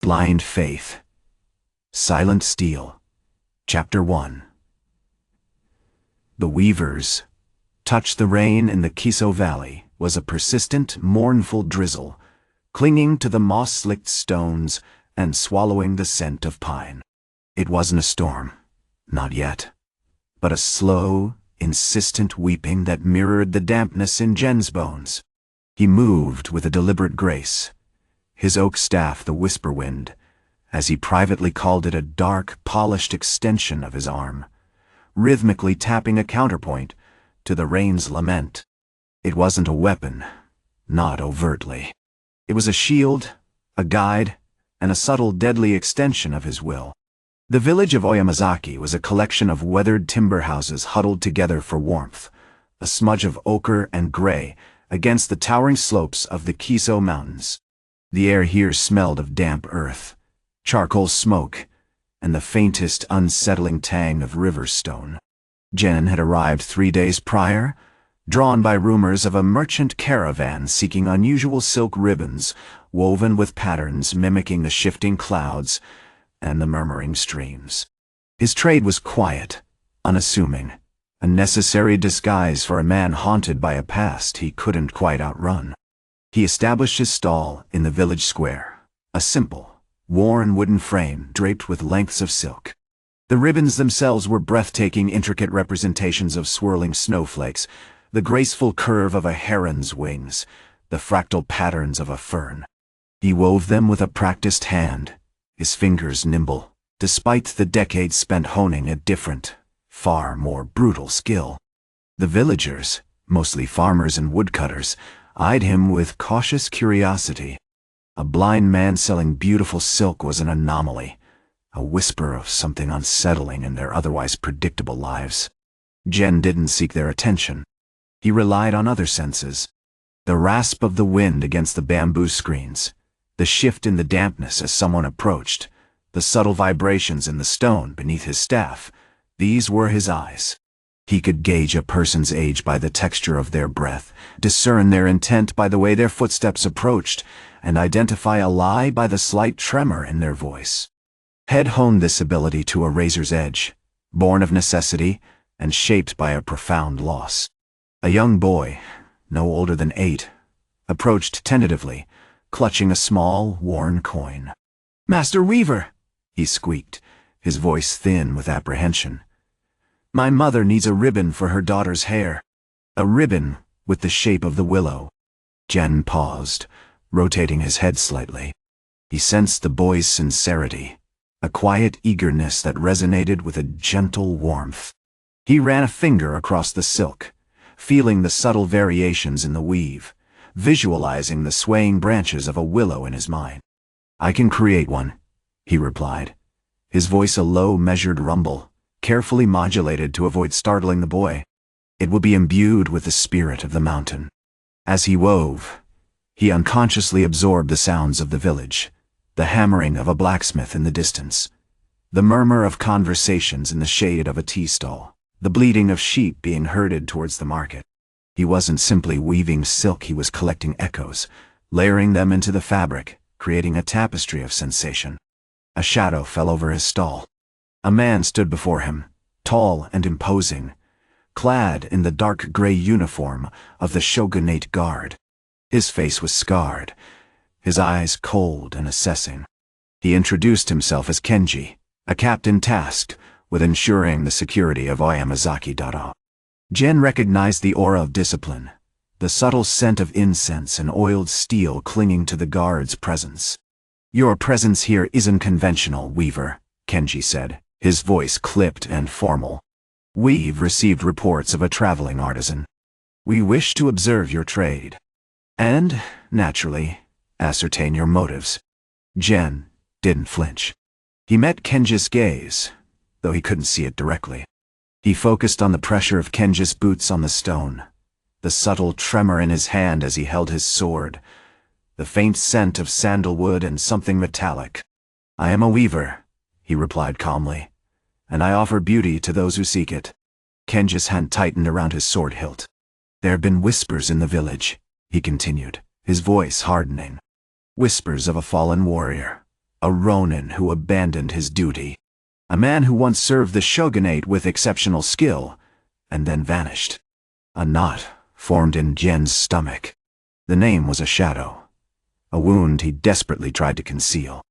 Blind Faith. Silent Steel. Chapter 1. The Weavers. Touch the Rain in the Kiso Valley was a persistent, mournful drizzle, clinging to the moss-slicked stones and swallowing the scent of pine. It wasn't a storm, not yet, but a slow, insistent weeping that mirrored the dampness in Jen's bones. He moved with a deliberate grace, his oak staff the whisper wind, as he privately called it, a dark, polished extension of his arm, rhythmically tapping a counterpoint to the rain's lament. It wasn't a weapon, not overtly. It was a shield, a guide, and a subtle, deadly extension of his will. The village of Oyamazaki was a collection of weathered timber houses huddled together for warmth, a smudge of ochre and gray against the towering slopes of the Kiso Mountains. The air here smelled of damp earth, charcoal smoke, and the faintest unsettling tang of river stone. Jen had arrived 3 days prior, drawn by rumors of a merchant caravan seeking unusual silk ribbons woven with patterns mimicking the shifting clouds and the murmuring streams. His trade was quiet, unassuming, a necessary disguise for a man haunted by a past he couldn't quite outrun. He established his stall in the village square, a simple, worn wooden frame draped with lengths of silk. The ribbons themselves were breathtaking, intricate representations of swirling snowflakes, the graceful curve of a heron's wings, the fractal patterns of a fern. He wove them with a practiced hand, his fingers nimble, despite the decades spent honing a different, far more brutal skill. The villagers, mostly farmers and woodcutters, eyed him with cautious curiosity. A blind man selling beautiful silk was an anomaly, a whisper of something unsettling in their otherwise predictable lives. Jen didn't seek their attention. He relied on other senses. The rasp of the wind against the bamboo screens, the shift in the dampness as someone approached, the subtle vibrations in the stone beneath his staff, these were his eyes. He could gauge a person's age by the texture of their breath, discern their intent by the way their footsteps approached, and identify a lie by the slight tremor in their voice. Had honed this ability to a razor's edge, born of necessity and shaped by a profound loss. A young boy, no older than 8, approached tentatively, clutching a small, worn coin. "Master Weaver," he squeaked, his voice thin with apprehension. "My mother needs a ribbon for her daughter's hair. A ribbon with the shape of the willow." Jen paused, rotating his head slightly. He sensed the boy's sincerity, a quiet eagerness that resonated with a gentle warmth. He ran a finger across the silk, feeling the subtle variations in the weave, visualizing the swaying branches of a willow in his mind. "I can create one," he replied, his voice a low, measured rumble, carefully modulated to avoid startling the boy. "It will be imbued with the spirit of the mountain." As he wove, he unconsciously absorbed the sounds of the village, the hammering of a blacksmith in the distance, the murmur of conversations in the shade of a tea stall, the bleating of sheep being herded towards the market. He wasn't simply weaving silk, he was collecting echoes, layering them into the fabric, creating a tapestry of sensation. A shadow fell over his stall. A man stood before him, tall and imposing, clad in the dark gray uniform of the shogunate guard. His face was scarred, his eyes cold and assessing. He introduced himself as Kenji, a captain tasked with ensuring the security of Oyamazaki. Jen recognized the aura of discipline, the subtle scent of incense and oiled steel clinging to the guard's presence. "Your presence here isn't conventional, Weaver," Kenji said, his voice clipped and formal. "We've received reports of a traveling artisan. We wish to observe your trade, and, naturally, ascertain your motives." Jen didn't flinch. He met Kenji's gaze, though he couldn't see it directly. He focused on the pressure of Kenji's boots on the stone, the subtle tremor in his hand as he held his sword, the faint scent of sandalwood and something metallic. "I am a weaver," he replied calmly, "and I offer beauty to those who seek it." Kenji's hand tightened around his sword hilt. "There have been whispers in the village," he continued, his voice hardening. "Whispers of a fallen warrior, A ronin who abandoned his duty. A man who once served the shogunate with exceptional skill, and then vanished. A knot formed in Gen's stomach. The name was a shadow, a wound he desperately tried to conceal.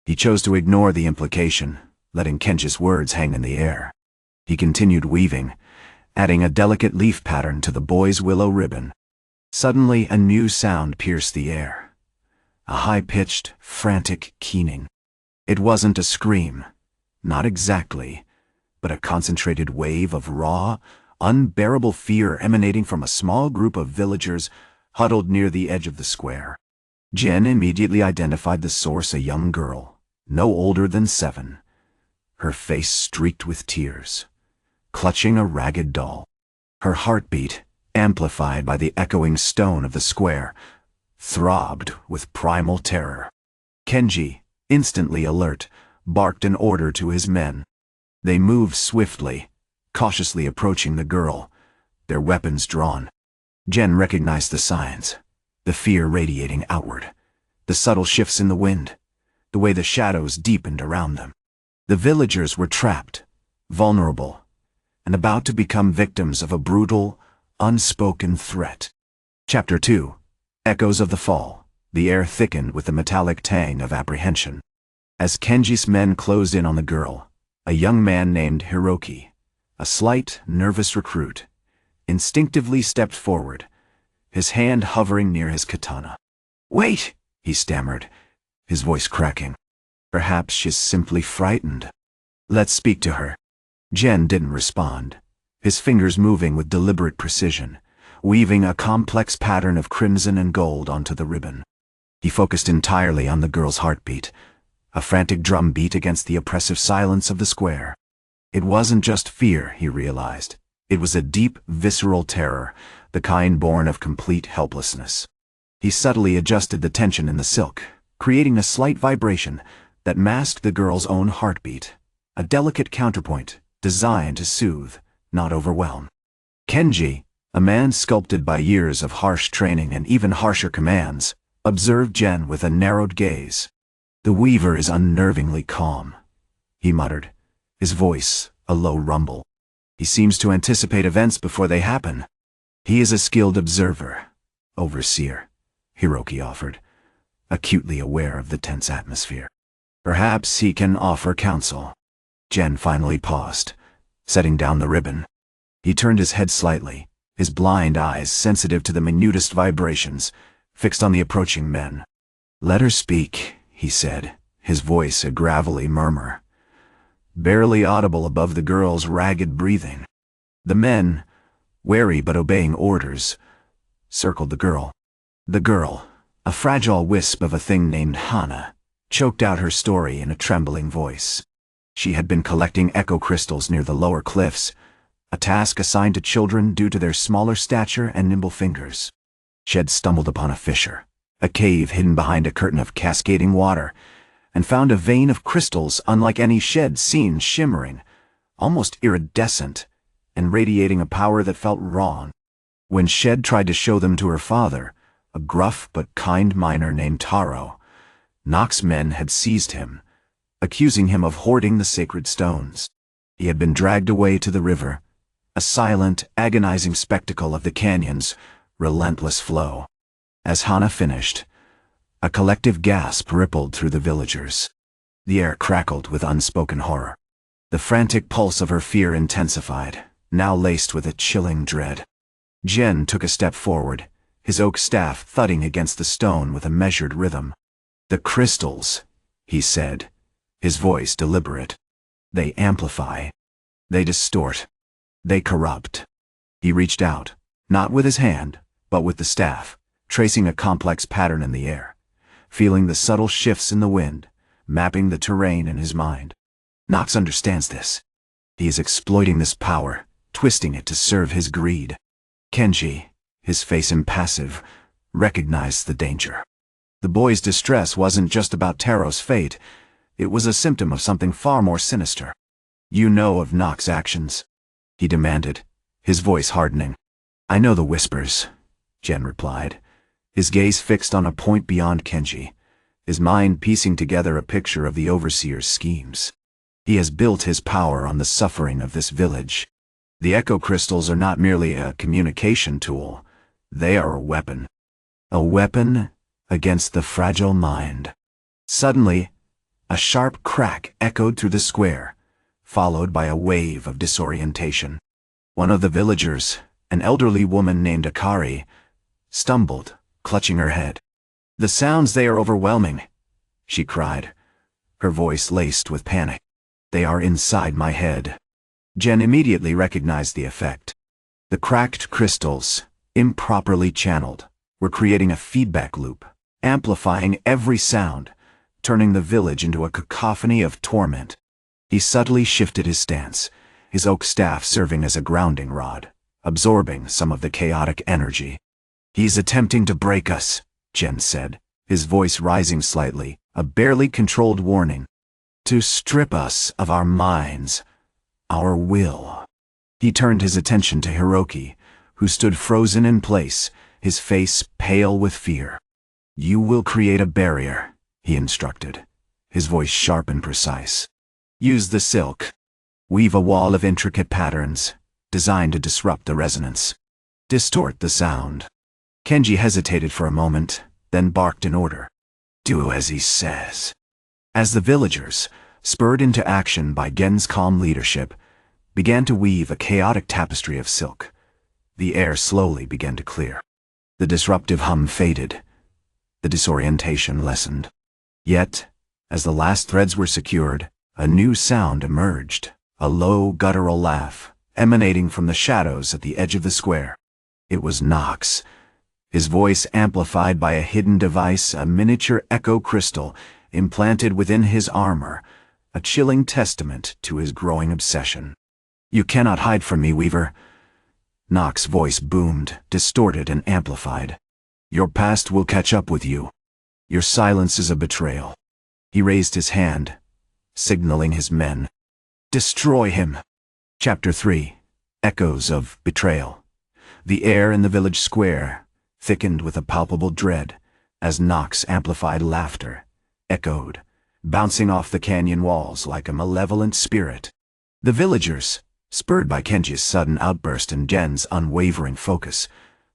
He chose to ignore the implication, letting Kenji's words hang in the air. He continued weaving, adding a delicate leaf pattern to the boy's willow ribbon. Suddenly, a new sound pierced the air. A high-pitched, frantic keening. It wasn't a scream, not exactly, but a concentrated wave of raw, unbearable fear emanating from a small group of villagers huddled near the edge of the square. Gen immediately identified the source, a young girl, no older than 7, her face streaked with tears, clutching a ragged doll. Her heartbeat, amplified by the echoing stone of the square, throbbed with primal terror. Kenji, instantly alert, barked an order to his men. They moved swiftly, cautiously approaching the girl, their weapons drawn. Gen recognized the signs, the fear radiating outward, the subtle shifts in the wind, the way the shadows deepened around them. The villagers were trapped, vulnerable, and about to become victims of a brutal, unspoken threat. Chapter 2. Echoes of the Fall. The air thickened with the metallic tang of apprehension. As Kenji's men closed in on the girl, a young man named Hiroki, a slight, nervous recruit, instinctively stepped forward, his hand hovering near his katana. "Wait," he stammered, his voice cracking. "Perhaps she's simply frightened. Let's speak to her." Gen didn't respond, his fingers moving with deliberate precision, weaving a complex pattern of crimson and gold onto the ribbon. He focused entirely on the girl's heartbeat, a frantic drum beat against the oppressive silence of the square. It wasn't just fear, he realized. It was a deep, visceral terror, the kind born of complete helplessness. He subtly adjusted the tension in the silk, creating a slight vibration that masked the girl's own heartbeat, a delicate counterpoint designed to soothe, not overwhelm. Kenji, a man sculpted by years of harsh training and even harsher commands, observed Gen with a narrowed gaze. "The weaver is unnervingly calm," he muttered, his voice a low rumble. "He seems to anticipate events before they happen." "He is a skilled observer, Overseer," Hiroki offered, acutely aware of the tense atmosphere. "Perhaps he can offer counsel." Gen finally paused, setting down the ribbon. He turned his head slightly, his blind eyes sensitive to the minutest vibrations, fixed on the approaching men. "Let her speak," he said, his voice a gravelly murmur, barely audible above the girl's ragged breathing. The men, wary but obeying orders, circled the girl. The girl, a fragile wisp of a thing named Hana, choked out her story in a trembling voice. She had been collecting echo crystals near the lower cliffs, a task assigned to children due to their smaller stature and nimble fingers. She had stumbled upon a fissure, a cave hidden behind a curtain of cascading water, and found a vein of crystals unlike any she had seen, shimmering, almost iridescent, and radiating a power that felt wrong. When Shed tried to show them to her father, a gruff but kind miner named Taro, Knox men had seized him, accusing him of hoarding the sacred stones. He had been dragged away to the river, a silent, agonizing spectacle of the canyon's relentless flow. As Hana finished, a collective gasp rippled through the villagers. The air crackled with unspoken horror. The frantic pulse of her fear intensified, now laced with a chilling dread. Gen took a step forward, his oak staff thudding against the stone with a measured rhythm. "The crystals," he said, his voice deliberate. "They amplify. They distort. They corrupt." He reached out, not with his hand, but with the staff, tracing a complex pattern in the air, feeling the subtle shifts in the wind, mapping the terrain in his mind. "Knox understands this. He is exploiting this power, twisting it to serve his greed." Kenji, his face impassive, recognized the danger. The boy's distress wasn't just about Taro's fate, it was a symptom of something far more sinister. "You know of Knox's actions?" he demanded, his voice hardening. "I know the whispers," Gen replied, his gaze fixed on a point beyond Kenji, his mind piecing together a picture of the Overseer's schemes. He has built his power on the suffering of this village. The echo crystals are not merely a communication tool, they are a weapon. A weapon against the fragile mind. Suddenly, a sharp crack echoed through the square, followed by a wave of disorientation. One of the villagers, an elderly woman named Akari, stumbled, clutching her head. "The sounds, they are overwhelming," she cried, her voice laced with panic. "They are inside my head." Jen immediately recognized the effect. The cracked crystals, improperly channeled, were creating a feedback loop, amplifying every sound, turning the village into a cacophony of torment. He subtly shifted his stance, his oak staff serving as a grounding rod, absorbing some of the chaotic energy. "He's attempting to break us," Jen said, his voice rising slightly, a barely controlled warning. "To strip us of our minds, our will." He turned his attention to Hiroki, who stood frozen in place, his face pale with fear. "You will create a barrier," he instructed, his voice sharp and precise. "Use the silk. Weave a wall of intricate patterns, designed to disrupt the resonance. Distort the sound." Kenji hesitated for a moment, then barked in order. "Do as he says." As the villagers, spurred into action by Gen's calm leadership, began to weave a chaotic tapestry of silk, the air slowly began to clear. The disruptive hum faded. The disorientation lessened. Yet, as the last threads were secured, a new sound emerged, a low, guttural laugh, emanating from the shadows at the edge of the square. It was Knox, his voice amplified by a hidden device, a miniature echo crystal implanted within his armor, a chilling testament to his growing obsession. "You cannot hide from me, Weaver." Knox's voice boomed, distorted and amplified. "Your past will catch up with you. Your silence is a betrayal." He raised his hand, signaling his men. "Destroy him." Chapter 3. Echoes of Betrayal. The air in the village square thickened with a palpable dread as Knox amplified laughter, echoed, bouncing off the canyon walls like a malevolent spirit. The villagers, spurred by Kenji's sudden outburst and Gen's unwavering focus,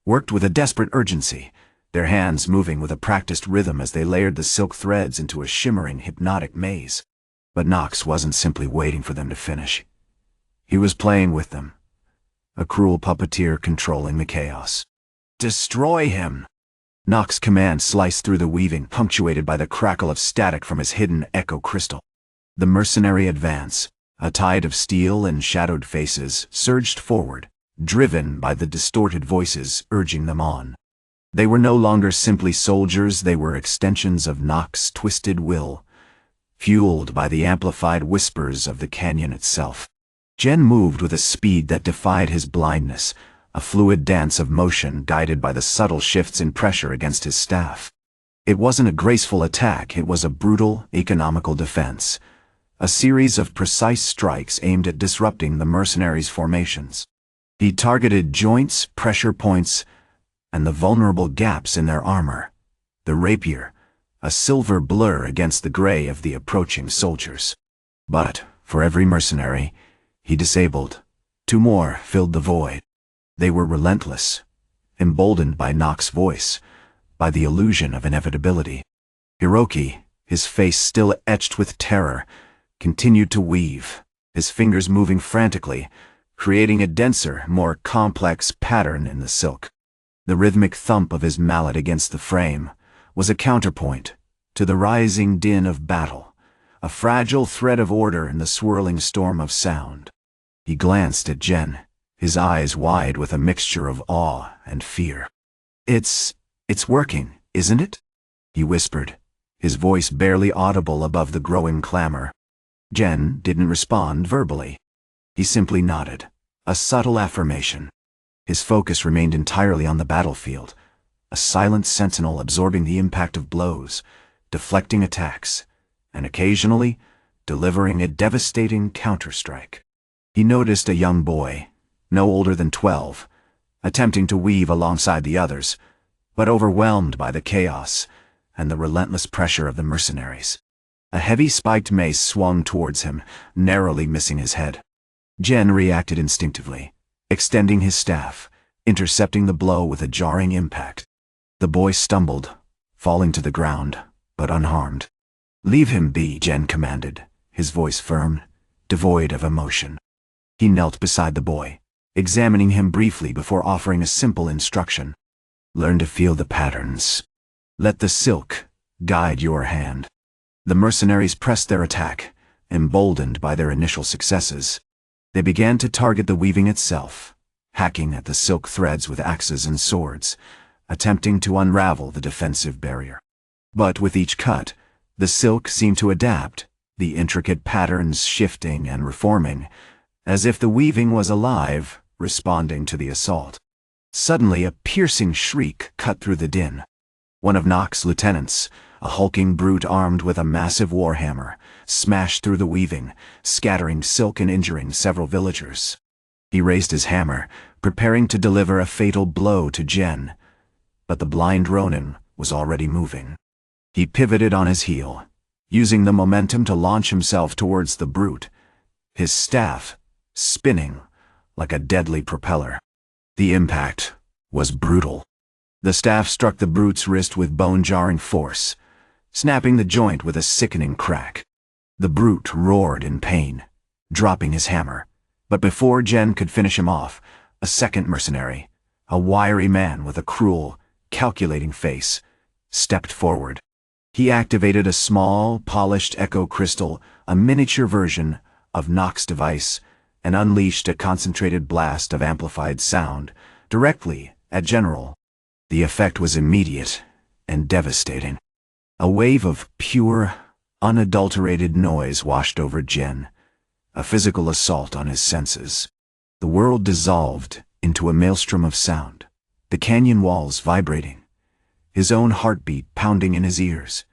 worked with a desperate urgency, their hands moving with a practiced rhythm as they layered the silk threads into a shimmering, hypnotic maze. But Knox wasn't simply waiting for them to finish. He was playing with them, a cruel puppeteer controlling the chaos. "Destroy him!" Knox's command sliced through the weaving, punctuated by the crackle of static from his hidden echo crystal. The mercenary advance, a tide of steel and shadowed faces, surged forward, driven by the distorted voices urging them on. They were no longer simply soldiers, they were extensions of Knox's twisted will, fueled by the amplified whispers of the canyon itself. Gen moved with a speed that defied his blindness, a fluid dance of motion guided by the subtle shifts in pressure against his staff. It wasn't a graceful attack, it was a brutal, economical defense, a series of precise strikes aimed at disrupting the mercenaries' formations. He targeted joints, pressure points, and the vulnerable gaps in their armor. The rapier, a silver blur against the gray of the approaching soldiers. But, for every mercenary he disabled, two more filled the void. They were relentless, emboldened by Knox's voice, by the illusion of inevitability. Hiroki, his face still etched with terror, continued to weave, his fingers moving frantically, creating a denser, more complex pattern in the silk. The rhythmic thump of his mallet against the frame was a counterpoint to the rising din of battle, a fragile thread of order in the swirling storm of sound. He glanced at Gen, his eyes wide with a mixture of awe and fear. It's working, isn't it?" he whispered, his voice barely audible above the growing clamor. Gen didn't respond verbally. He simply nodded, a subtle affirmation. His focus remained entirely on the battlefield, a silent sentinel absorbing the impact of blows, deflecting attacks, and occasionally delivering a devastating counterstrike. He noticed a young boy, no older than 12, attempting to weave alongside the others, but overwhelmed by the chaos, and the relentless pressure of the mercenaries. A heavy spiked mace swung towards him, narrowly missing his head. Jen reacted instinctively, extending his staff, intercepting the blow with a jarring impact. The boy stumbled, falling to the ground, but unharmed. "Leave him be," Jen commanded, his voice firm, devoid of emotion. He knelt beside the boy, examining him briefly before offering a simple instruction. "Learn to feel the patterns. Let the silk guide your hand." The mercenaries pressed their attack, emboldened by their initial successes. They began to target the weaving itself, hacking at the silk threads with axes and swords, attempting to unravel the defensive barrier. But with each cut, the silk seemed to adapt, the intricate patterns shifting and reforming, as if the weaving was alive, responding to the assault. Suddenly, a piercing shriek cut through the din. One of Knox's lieutenants, a hulking brute armed with a massive warhammer, smashed through the weaving, scattering silk and injuring several villagers. He raised his hammer, preparing to deliver a fatal blow to Jen, but the blind ronin was already moving. He pivoted on his heel, using the momentum to launch himself towards the brute, his staff spinning like a deadly propeller. The impact was brutal. The staff struck the brute's wrist with bone-jarring force, snapping the joint with a sickening crack. The brute roared in pain, dropping his hammer, but before Jen could finish him off, a second mercenary, a wiry man with a cruel, calculating face, stepped forward. He activated a small, polished echo crystal, a miniature version of Knox's device, and unleashed a concentrated blast of amplified sound directly at General. The effect was immediate and devastating. A wave of pure, unadulterated noise washed over Jen, a physical assault on his senses. The world dissolved into a maelstrom of sound, the canyon walls vibrating, his own heartbeat pounding in his ears,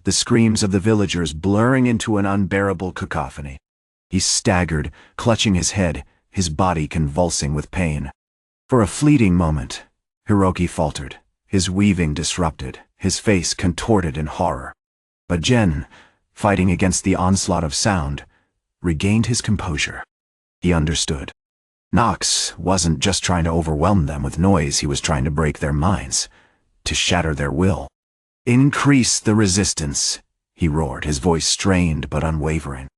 the screams of the villagers blurring into an unbearable cacophony. He staggered, clutching his head, his body convulsing with pain. For a fleeting moment, Hiroki faltered, his weaving disrupted, his face contorted in horror. But Jen, fighting against the onslaught of sound, regained his composure. He understood. Knox wasn't just trying to overwhelm them with noise, he was trying to break their minds, to shatter their will. "Increase the resistance," he roared, his voice strained but unwavering.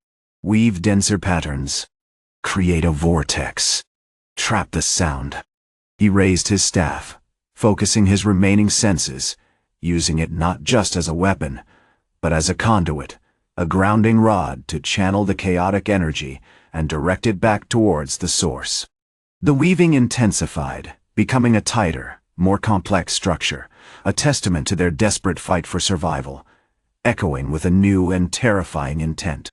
"Weave denser patterns. Create a vortex. Trap the sound." He raised his staff, focusing his remaining senses, using it not just as a weapon, but as a conduit, a grounding rod to channel the chaotic energy and direct it back towards the source. The weaving intensified, becoming a tighter, more complex structure, a testament to their desperate fight for survival, echoing with a new and terrifying intent.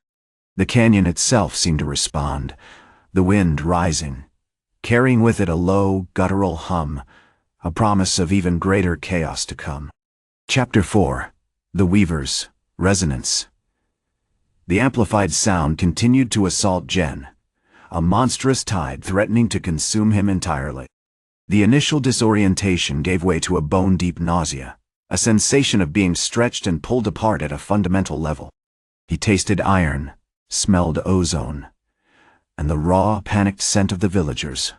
The canyon itself seemed to respond, the wind rising, carrying with it a low, guttural hum, a promise of even greater chaos to come. Chapter 4. The Weavers. Resonance. The amplified sound continued to assault Jen, a monstrous tide threatening to consume him entirely. The initial disorientation gave way to a bone-deep nausea, a sensation of being stretched and pulled apart at a fundamental level. He tasted iron, smelled ozone, and the raw, panicked scent of the villagers,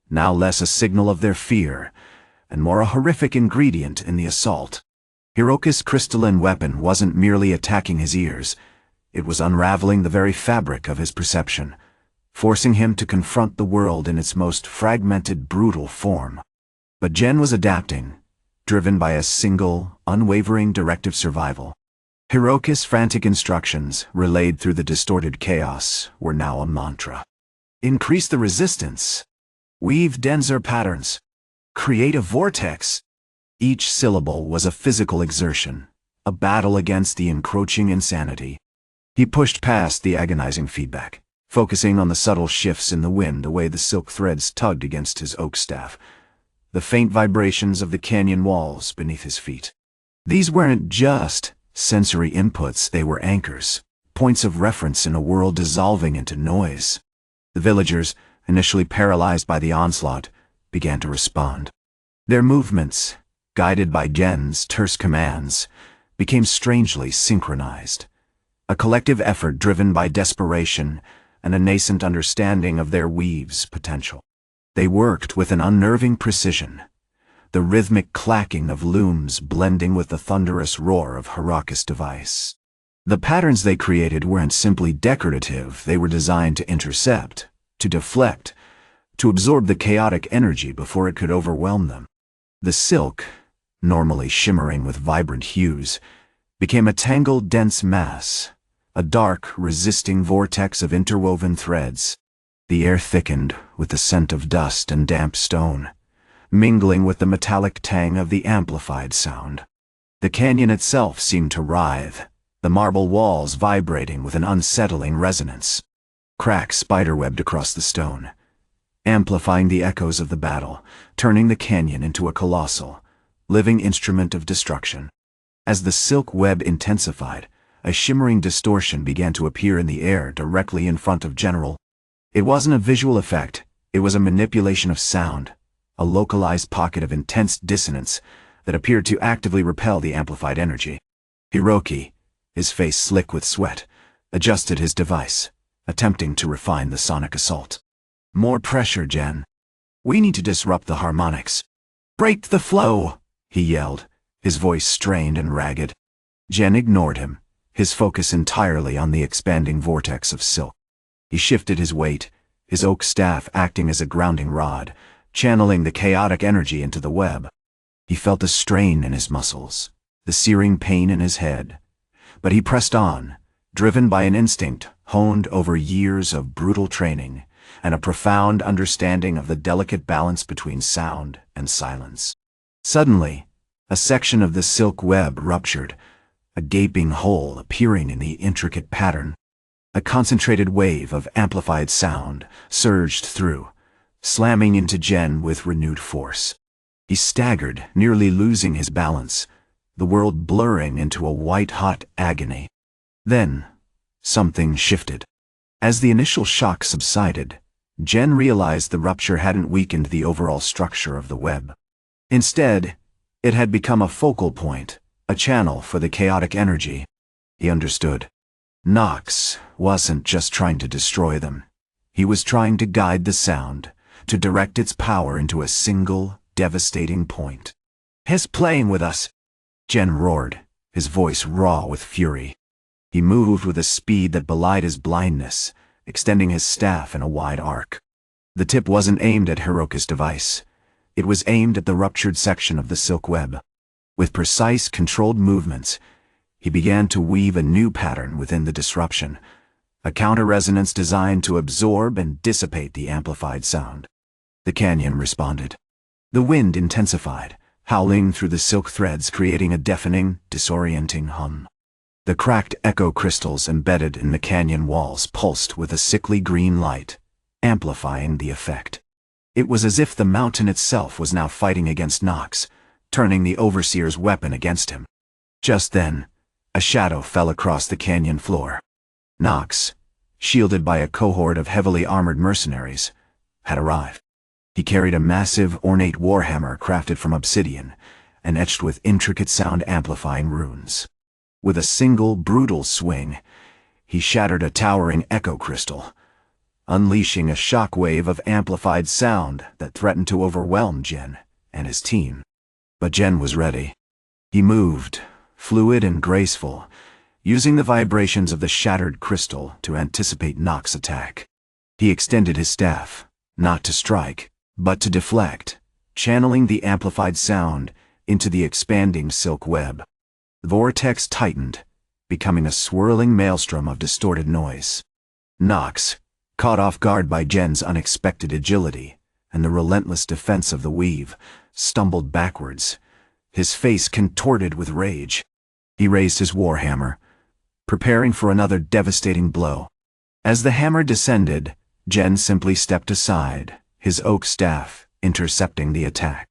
now less a signal of their fear, and more a horrific ingredient in the assault. Hiroki's crystalline weapon wasn't merely attacking his ears, it was unraveling the very fabric of his perception, forcing him to confront the world in its most fragmented, brutal form. But Jen was adapting, driven by a single, unwavering directive: survival. Hiroki's frantic instructions, relayed through the distorted chaos, were now a mantra. Increase the resistance. Weave denser patterns. Create a vortex. Each syllable was a physical exertion, a battle against the encroaching insanity. He pushed past the agonizing feedback, focusing on the subtle shifts in the wind, the way the silk threads tugged against his oak staff, the faint vibrations of the canyon walls beneath his feet. These weren't just sensory inputs, they were anchors, points of reference in a world dissolving into noise. The villagers, initially paralyzed by the onslaught, began to respond. Their movements, guided by Jen's terse commands, became strangely synchronized. A collective effort driven by desperation and a nascent understanding of their weave's potential. They worked with an unnerving precision, the rhythmic clacking of looms blending with the thunderous roar of Hiraka's device. The patterns they created weren't simply decorative, they were designed to intercept, to deflect, to absorb the chaotic energy before it could overwhelm them. The silk, normally shimmering with vibrant hues, became a tangled, dense mass, a dark, resisting vortex of interwoven threads. The air thickened with the scent of dust and damp stone, mingling with the metallic tang of the amplified sound. The canyon itself seemed to writhe, the marble walls vibrating with an unsettling resonance. Cracks spiderwebbed across the stone, amplifying the echoes of the battle, turning the canyon into a colossal, living instrument of destruction. As the silk web intensified, a shimmering distortion began to appear in the air directly in front of General. It wasn't a visual effect, it was a manipulation of sound, a localized pocket of intense dissonance that appeared to actively repel the amplified energy. Hiroki, his face slick with sweat, adjusted his device, attempting to refine the sonic assault. More pressure, Jen. We need to disrupt the harmonics. Break the flow, he yelled, his voice strained and ragged. Jen ignored him, his focus entirely on the expanding vortex of silk. He shifted his weight, his oak staff acting as a grounding rod, channeling the chaotic energy into the web. He felt a strain in his muscles, the searing pain in his head. But he pressed on, driven by an instinct honed over years of brutal training and a profound understanding of the delicate balance between sound and silence. Suddenly, a section of the silk web ruptured, a gaping hole appearing in the intricate pattern. A concentrated wave of amplified sound surged through, slamming into Jen with renewed force. He staggered, nearly losing his balance, the world blurring into a white-hot agony. Then, something shifted. As the initial shock subsided, Jen realized the rupture hadn't weakened the overall structure of the web. Instead, it had become a focal point, a channel for the chaotic energy. He understood. Knox wasn't just trying to destroy them. He was trying to guide the sound, to direct its power into a single, devastating point. "He's playing with us," Jen roared, his voice raw with fury. He moved with a speed that belied his blindness, extending his staff in a wide arc. The tip wasn't aimed at Hiroka's device. It was aimed at the ruptured section of the silk web. With precise, controlled movements, he began to weave a new pattern within the disruption, a counter-resonance designed to absorb and dissipate the amplified sound. The canyon responded. The wind intensified, howling through the silk threads, creating a deafening, disorienting hum. The cracked echo crystals embedded in the canyon walls pulsed with a sickly green light, amplifying the effect. It was as if the mountain itself was now fighting against Knox, turning the Overseer's weapon against him. Just then, a shadow fell across the canyon floor. Knox, shielded by a cohort of heavily armored mercenaries, had arrived. He carried a massive, ornate warhammer crafted from obsidian and etched with intricate sound-amplifying runes. With a single, brutal swing, he shattered a towering echo crystal, unleashing a shockwave of amplified sound that threatened to overwhelm Jen and his team. But Jen was ready. He moved, fluid and graceful, using the vibrations of the shattered crystal to anticipate Knox's attack. He extended his staff, not to strike, but to deflect, channeling the amplified sound into the expanding silk web. The vortex tightened, becoming a swirling maelstrom of distorted noise. Knox, caught off guard by Jen's unexpected agility and the relentless defense of the weave, stumbled backwards, his face contorted with rage. He raised his warhammer, preparing for another devastating blow. As the hammer descended, Jen simply stepped aside, his oak staff intercepting the attack.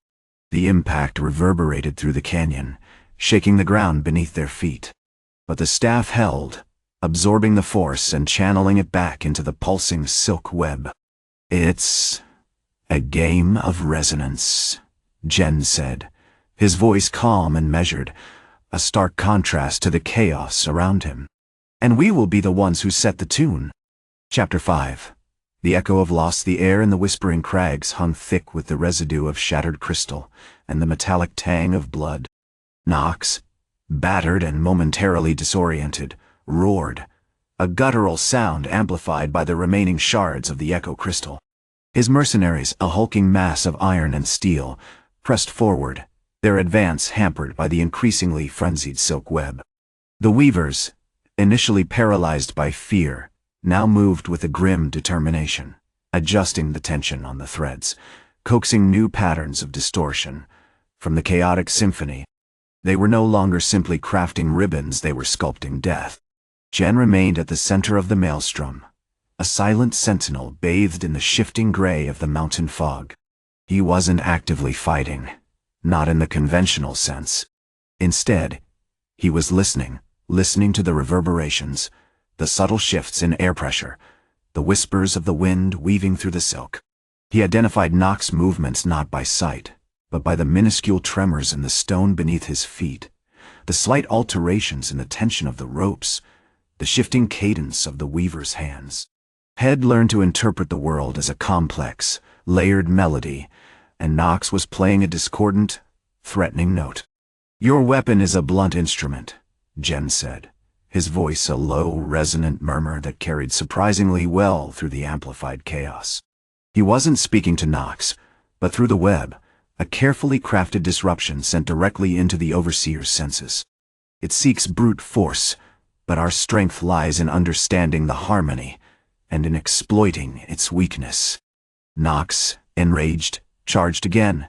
The impact reverberated through the canyon, shaking the ground beneath their feet. But the staff held, absorbing the force and channeling it back into the pulsing silk web. "It's a game of resonance," Jen said, his voice calm and measured, a stark contrast to the chaos around him. And we will be the ones who set the tune. Chapter 5. The echo of loss. The air in the Whispering Crags hung thick with the residue of shattered crystal and the metallic tang of blood. Knox, battered and momentarily disoriented, roared, a guttural sound amplified by the remaining shards of the echo crystal. His mercenaries, a hulking mass of iron and steel, pressed forward, their advance hampered by the increasingly frenzied silk web. The weavers, initially paralyzed by fear, now moved with a grim determination, adjusting the tension on the threads, coaxing new patterns of distortion from the chaotic symphony. They were no longer simply crafting ribbons, they were sculpting death. Jen remained at the center of the maelstrom, a silent sentinel bathed in the shifting gray of the mountain fog. He wasn't actively fighting, not in the conventional sense. Instead, he was listening to the reverberations, the subtle shifts in air pressure, the whispers of the wind weaving through the silk. He identified Knox's movements not by sight, but by the minuscule tremors in the stone beneath his feet, the slight alterations in the tension of the ropes, the shifting cadence of the weaver's hands. Head learned to interpret the world as a complex, layered melody, and Knox was playing a discordant, threatening note. "Your weapon is a blunt instrument," Jen said, his voice a low, resonant murmur that carried surprisingly well through the amplified chaos. He wasn't speaking to Knox, but through the web, a carefully crafted disruption sent directly into the Overseer's senses. "It seeks brute force, but our strength lies in understanding the harmony and in exploiting its weakness." Knox, enraged, charged again,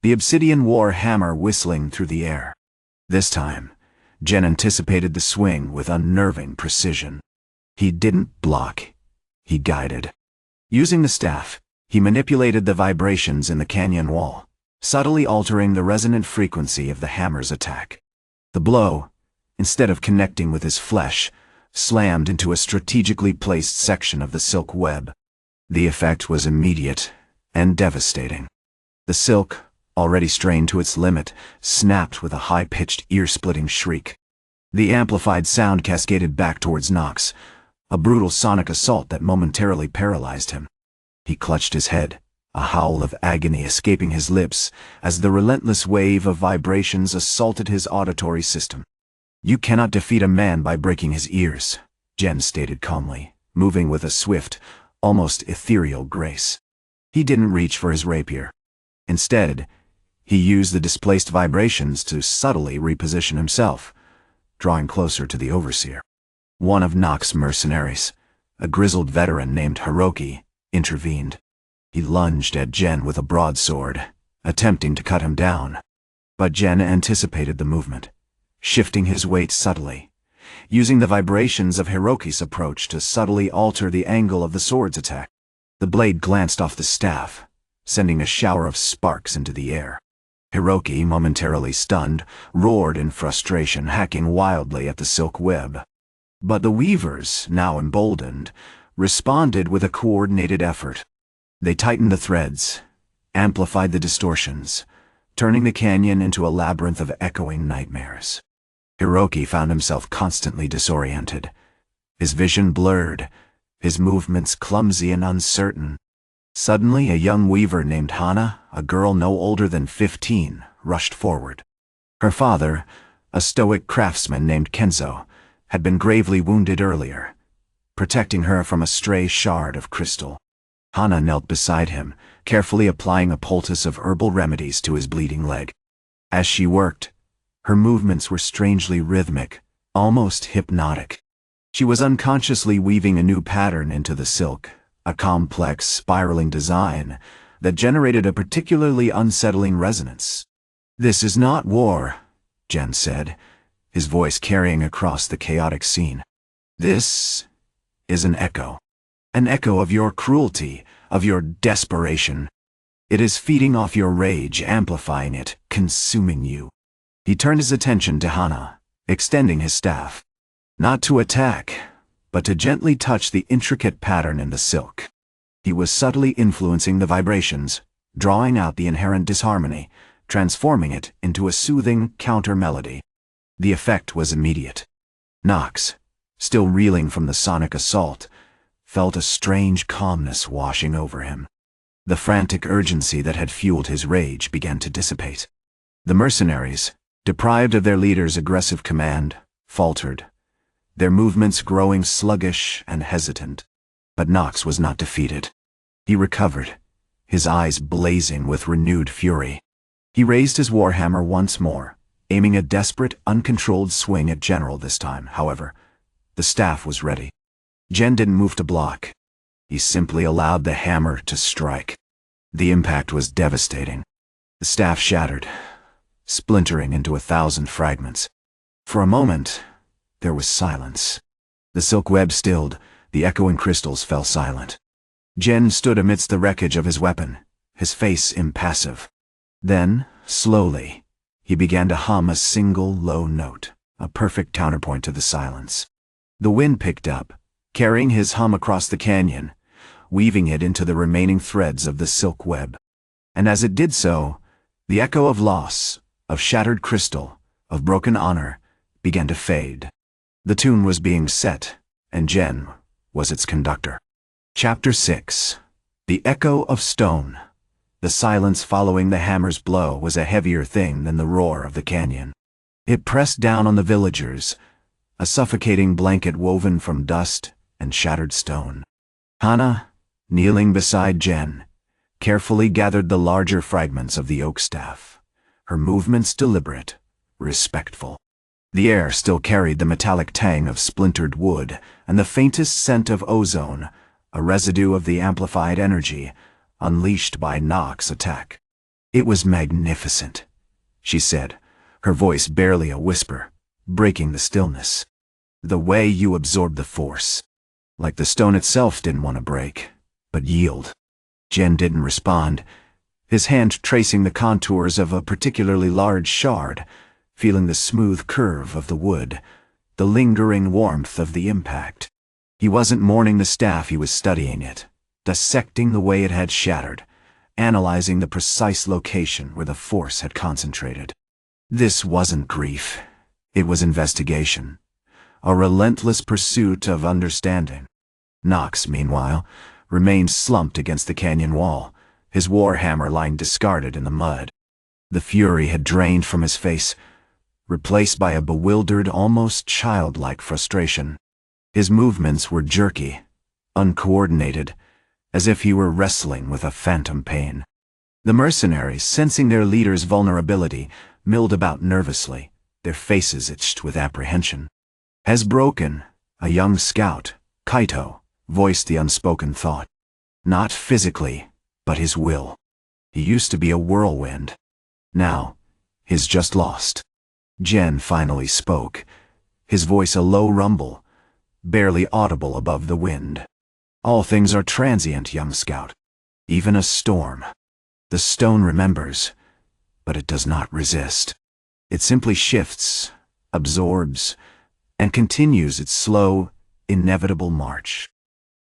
the obsidian war hammer whistling through the air. This time, Jen anticipated the swing with unnerving precision. He didn't block, he guided. Using the staff, he manipulated the vibrations in the canyon wall, subtly altering the resonant frequency of the hammer's attack. The blow, instead of connecting with his flesh, slammed into a strategically placed section of the silk web. The effect was immediate and devastating. The silk, already strained to its limit, snapped with a high-pitched, ear-splitting shriek. The amplified sound cascaded back towards Knox, a brutal sonic assault that momentarily paralyzed him. He clutched his head, a howl of agony escaping his lips as the relentless wave of vibrations assaulted his auditory system. "You cannot defeat a man by breaking his ears," Jen stated calmly, moving with a swift, almost ethereal grace. He didn't reach for his rapier. Instead, he used the displaced vibrations to subtly reposition himself, drawing closer to the Overseer. One of Knox's mercenaries, a grizzled veteran named Hiroki, intervened. He lunged at Jen with a broadsword, attempting to cut him down. But Jen anticipated the movement, shifting his weight subtly, using the vibrations of Hiroki's approach to subtly alter the angle of the sword's attack. The blade glanced off the staff, sending a shower of sparks into the air. Hiroki, momentarily stunned, roared in frustration, hacking wildly at the silk web. But the weavers, now emboldened, responded with a coordinated effort. They tightened the threads, amplified the distortions, turning the canyon into a labyrinth of echoing nightmares. Hiroki found himself constantly disoriented, his vision blurred, his movements clumsy and uncertain. Suddenly, a young weaver named Hana, a girl no older than 15, rushed forward. Her father, a stoic craftsman named Kenzo, had been gravely wounded earlier, protecting her from a stray shard of crystal. Hana knelt beside him, carefully applying a poultice of herbal remedies to his bleeding leg. As she worked, her movements were strangely rhythmic, almost hypnotic. She was unconsciously weaving a new pattern into the silk, a complex, spiraling design that generated a particularly unsettling resonance. "This is not war," Jen said, his voice carrying across the chaotic scene. "This is an echo of your cruelty, of your desperation. It is feeding off your rage, amplifying it, consuming you." He turned his attention to Hana, extending his staff, not to attack, but to gently touch the intricate pattern in the silk. He was subtly influencing the vibrations, drawing out the inherent disharmony, transforming it into a soothing counter-melody. The effect was immediate. Knox, still reeling from the sonic assault, felt a strange calmness washing over him. The frantic urgency that had fueled his rage began to dissipate. The mercenaries, deprived of their leader's aggressive command, faltered, their movements growing sluggish and hesitant. But Knox was not defeated. He recovered, his eyes blazing with renewed fury. He raised his warhammer once more, aiming a desperate, uncontrolled swing at General this time. However, the staff was ready. Jen didn't move to block. He simply allowed the hammer to strike. The impact was devastating. The staff shattered, splintering into 1,000 fragments. For a moment, there was silence. The silk web stilled, the echoing crystals fell silent. Jen stood amidst the wreckage of his weapon, his face impassive. Then, slowly, he began to hum a single low note, a perfect counterpoint to the silence. The wind picked up, carrying his hum across the canyon, weaving it into the remaining threads of the silk web. And as it did so, the echo of loss, of shattered crystal, of broken honor, began to fade. The tune was being set, and Jen was its conductor. Chapter 6. The Echo of Stone. The silence following the hammer's blow was a heavier thing than the roar of the canyon. It pressed down on the villagers, a suffocating blanket woven from dust and shattered stone. Hannah, kneeling beside Jen, carefully gathered the larger fragments of the oak staff, her movements deliberate, respectful. The air still carried the metallic tang of splintered wood and the faintest scent of ozone, a residue of the amplified energy unleashed by Knox's attack. "It was magnificent," she said, her voice barely a whisper, breaking the stillness. "The way you absorbed the force. Like the stone itself didn't want to break, but yield." Jen didn't respond, his hand tracing the contours of a particularly large shard, feeling the smooth curve of the wood, the lingering warmth of the impact. He wasn't mourning the staff, he was studying it, dissecting the way it had shattered, analyzing the precise location where the force had concentrated. This wasn't grief, it was investigation, a relentless pursuit of understanding. Knox, meanwhile, remained slumped against the canyon wall, his warhammer lying discarded in the mud. The fury had drained from his face, replaced by a bewildered, almost childlike frustration. His movements were jerky, uncoordinated, as if he were wrestling with a phantom pain. The mercenaries, sensing their leader's vulnerability, milled about nervously, their faces itched with apprehension. As broken, a young scout, Kaito, voiced the unspoken thought. Not physically, but his will. He used to be a whirlwind. Now, he's just lost. Jen finally spoke, his voice a low rumble, barely audible above the wind. "All things are transient, young scout. Even a storm. The stone remembers, but it does not resist. It simply shifts, absorbs, and continues its slow, inevitable march."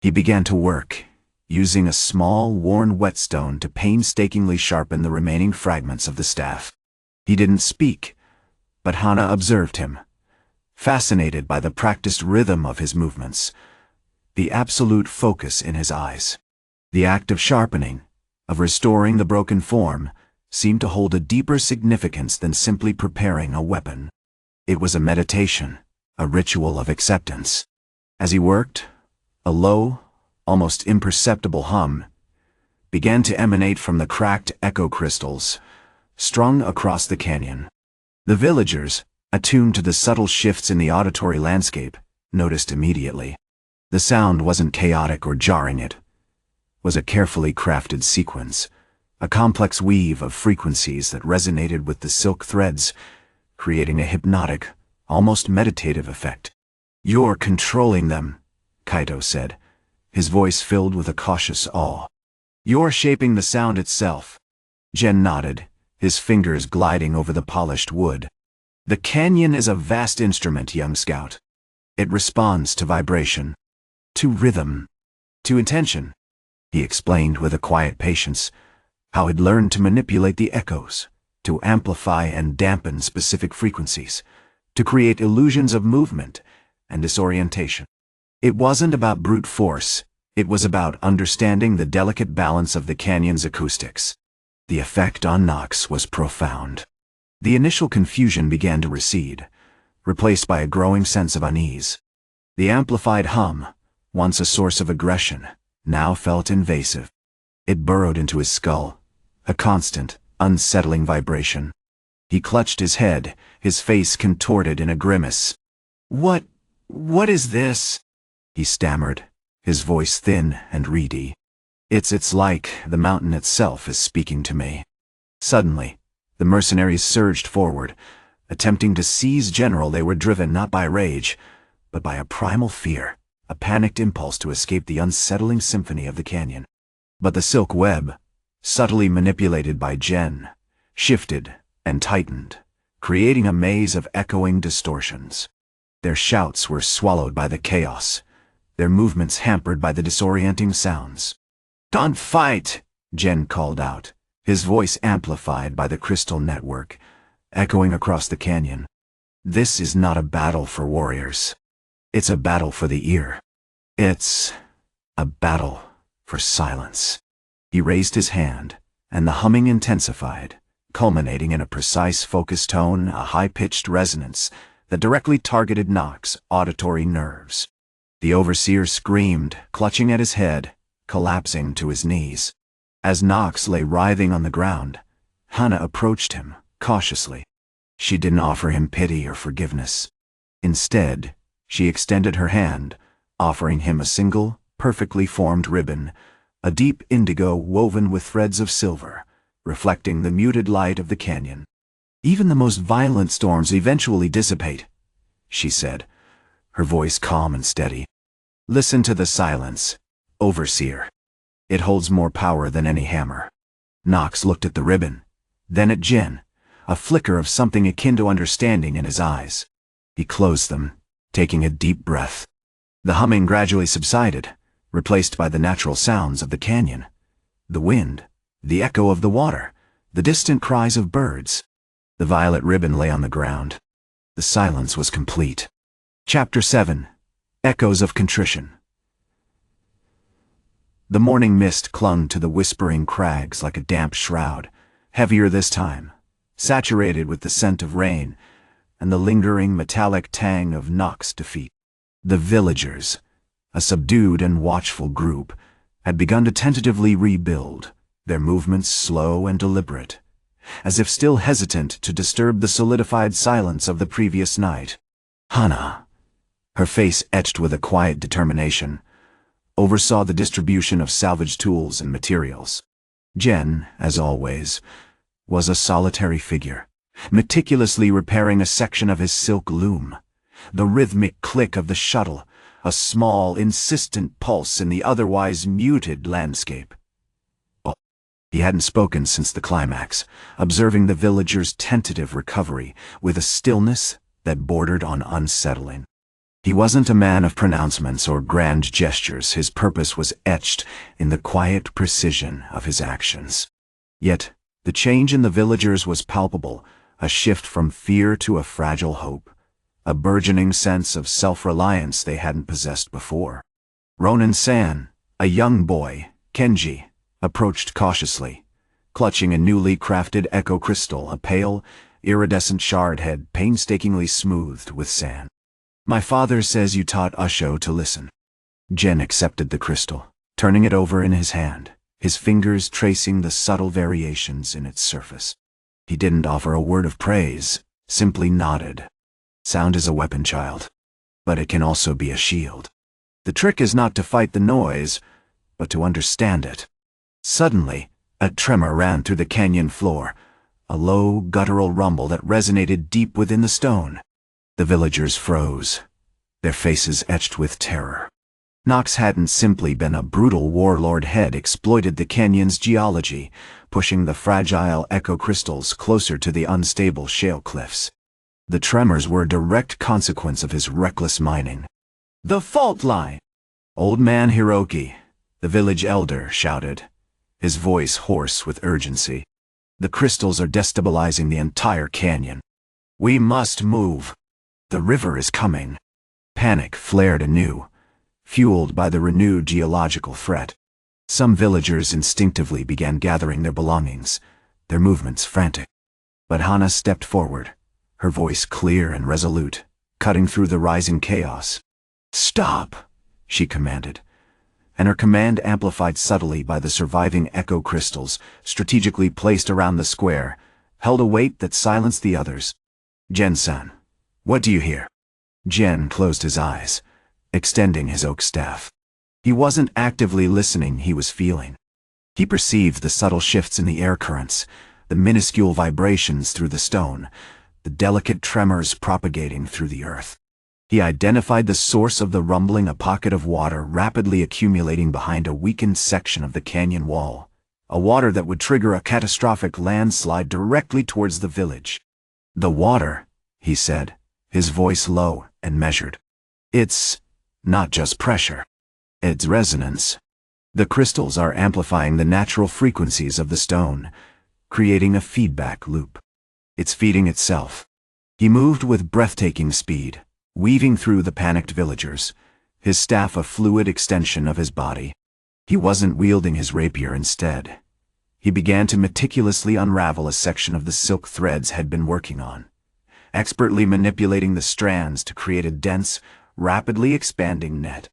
He began to work, using a small, worn whetstone to painstakingly sharpen the remaining fragments of the staff. He didn't speak, but Hannah observed him, fascinated by the practiced rhythm of his movements, the absolute focus in his eyes. The act of sharpening, of restoring the broken form, seemed to hold a deeper significance than simply preparing a weapon. It was a meditation, a ritual of acceptance. As he worked, a low, almost imperceptible hum began to emanate from the cracked echo crystals strung across the canyon. The villagers, attuned to the subtle shifts in the auditory landscape, noticed immediately. The sound wasn't chaotic or jarring, it was a carefully crafted sequence, a complex weave of frequencies that resonated with the silk threads, creating a hypnotic, almost meditative effect. "You're controlling them," Kaito said, his voice filled with a cautious awe. "You're shaping the sound itself." Jen nodded, his fingers gliding over the polished wood. "The canyon is a vast instrument, young scout. It responds to vibration, to rhythm, to intention." He explained with a quiet patience how he'd learned to manipulate the echoes, to amplify and dampen specific frequencies, to create illusions of movement and disorientation. It wasn't about brute force, it was about understanding the delicate balance of the canyon's acoustics. The effect on Knox was profound. The initial confusion began to recede, replaced by a growing sense of unease. The amplified hum, once a source of aggression, now felt invasive. It burrowed into his skull, a constant, unsettling vibration. He clutched his head, his face contorted in a grimace. What is this?" he stammered, his voice thin and reedy. It's like the mountain itself is speaking to me." Suddenly, the mercenaries surged forward, attempting to seize General. They were driven not by rage, but by a primal fear, a panicked impulse to escape the unsettling symphony of the canyon. But the silk web, subtly manipulated by Jen, shifted and tightened, creating a maze of echoing distortions. Their shouts were swallowed by the chaos, their movements hampered by the disorienting sounds. "Don't fight!" Jen called out, his voice amplified by the crystal network, echoing across the canyon. "This is not a battle for warriors. It's a battle for the ear. It's a battle for silence." He raised his hand, and the humming intensified, culminating in a precise focused tone, a high-pitched resonance that directly targeted Knox's auditory nerves. The overseer screamed, clutching at his head, collapsing to his knees. As Knox lay writhing on the ground, Hannah approached him, cautiously. She didn't offer him pity or forgiveness. Instead, she extended her hand, offering him a single, perfectly formed ribbon, a deep indigo woven with threads of silver, reflecting the muted light of the canyon. "Even the most violent storms eventually dissipate," she said, her voice calm and steady. "Listen to the silence, Overseer. It holds more power than any hammer." Knox looked at the ribbon, then at Jen, a flicker of something akin to understanding in his eyes. He closed them, taking a deep breath. The humming gradually subsided, replaced by the natural sounds of the canyon. The wind, the echo of the water, the distant cries of birds. The violet ribbon lay on the ground. The silence was complete. Chapter 7. Echoes of Contrition. The morning mist clung to the Whispering Crags like a damp shroud, heavier this time, saturated with the scent of rain and the lingering metallic tang of Knox's defeat. The villagers, a subdued and watchful group, had begun to tentatively rebuild, their movements slow and deliberate, as if still hesitant to disturb the solidified silence of the previous night. Hannah, her face etched with a quiet determination, oversaw the distribution of salvaged tools and materials. Jen, as always, was a solitary figure, meticulously repairing a section of his silk loom. The rhythmic click of the shuttle, a small, insistent pulse in the otherwise muted landscape. He hadn't spoken since the climax, observing the villagers' tentative recovery with a stillness that bordered on unsettling. He wasn't a man of pronouncements or grand gestures. His purpose was etched in the quiet precision of his actions. Yet, the change in the villagers was palpable, a shift from fear to a fragile hope, a burgeoning sense of self-reliance they hadn't possessed before. Ronin San, a young boy, Kenji, approached cautiously, clutching a newly crafted echo crystal, a pale, iridescent shard head painstakingly smoothed with sand. "My father says you taught Usho to listen." Jen accepted the crystal, turning it over in his hand, his fingers tracing the subtle variations in its surface. He didn't offer a word of praise, simply nodded. "Sound is a weapon, child, but it can also be a shield. The trick is not to fight the noise, but to understand it." Suddenly, a tremor ran through the canyon floor, a low, guttural rumble that resonated deep within the stone. The villagers froze, their faces etched with terror. Knox hadn't simply been a brutal warlord had exploited the canyon's geology, pushing the fragile echo crystals closer to the unstable shale cliffs. The tremors were a direct consequence of his reckless mining. "The fault line!" Old Man Hiroki, the village elder, shouted, his voice hoarse with urgency. "The crystals are destabilizing the entire canyon. We must move." The river is coming. Panic flared anew, fueled by the renewed geological threat. Some villagers instinctively began gathering their belongings, their movements frantic. But Hana stepped forward, her voice clear and resolute, cutting through the rising chaos. "Stop," she commanded, and her command amplified subtly by the surviving echo crystals strategically placed around the square, held a weight that silenced the others. "Gen-san, what do you hear?" Gen closed his eyes, extending his oak staff. He wasn't actively listening, he was feeling. He perceived the subtle shifts in the air currents, the minuscule vibrations through the stone, the delicate tremors propagating through the earth. He identified the source of the rumbling, a pocket of water rapidly accumulating behind a weakened section of the canyon wall, a water that would trigger a catastrophic landslide directly towards the village. "The water," he said, his voice low and measured. "It's not just pressure. It's resonance. The crystals are amplifying the natural frequencies of the stone, creating a feedback loop. It's feeding itself." He moved with breathtaking speed, weaving through the panicked villagers, his staff a fluid extension of his body. He wasn't wielding his rapier instead. He began to meticulously unravel a section of the silk threads had been working on, expertly manipulating the strands to create a dense, rapidly expanding net.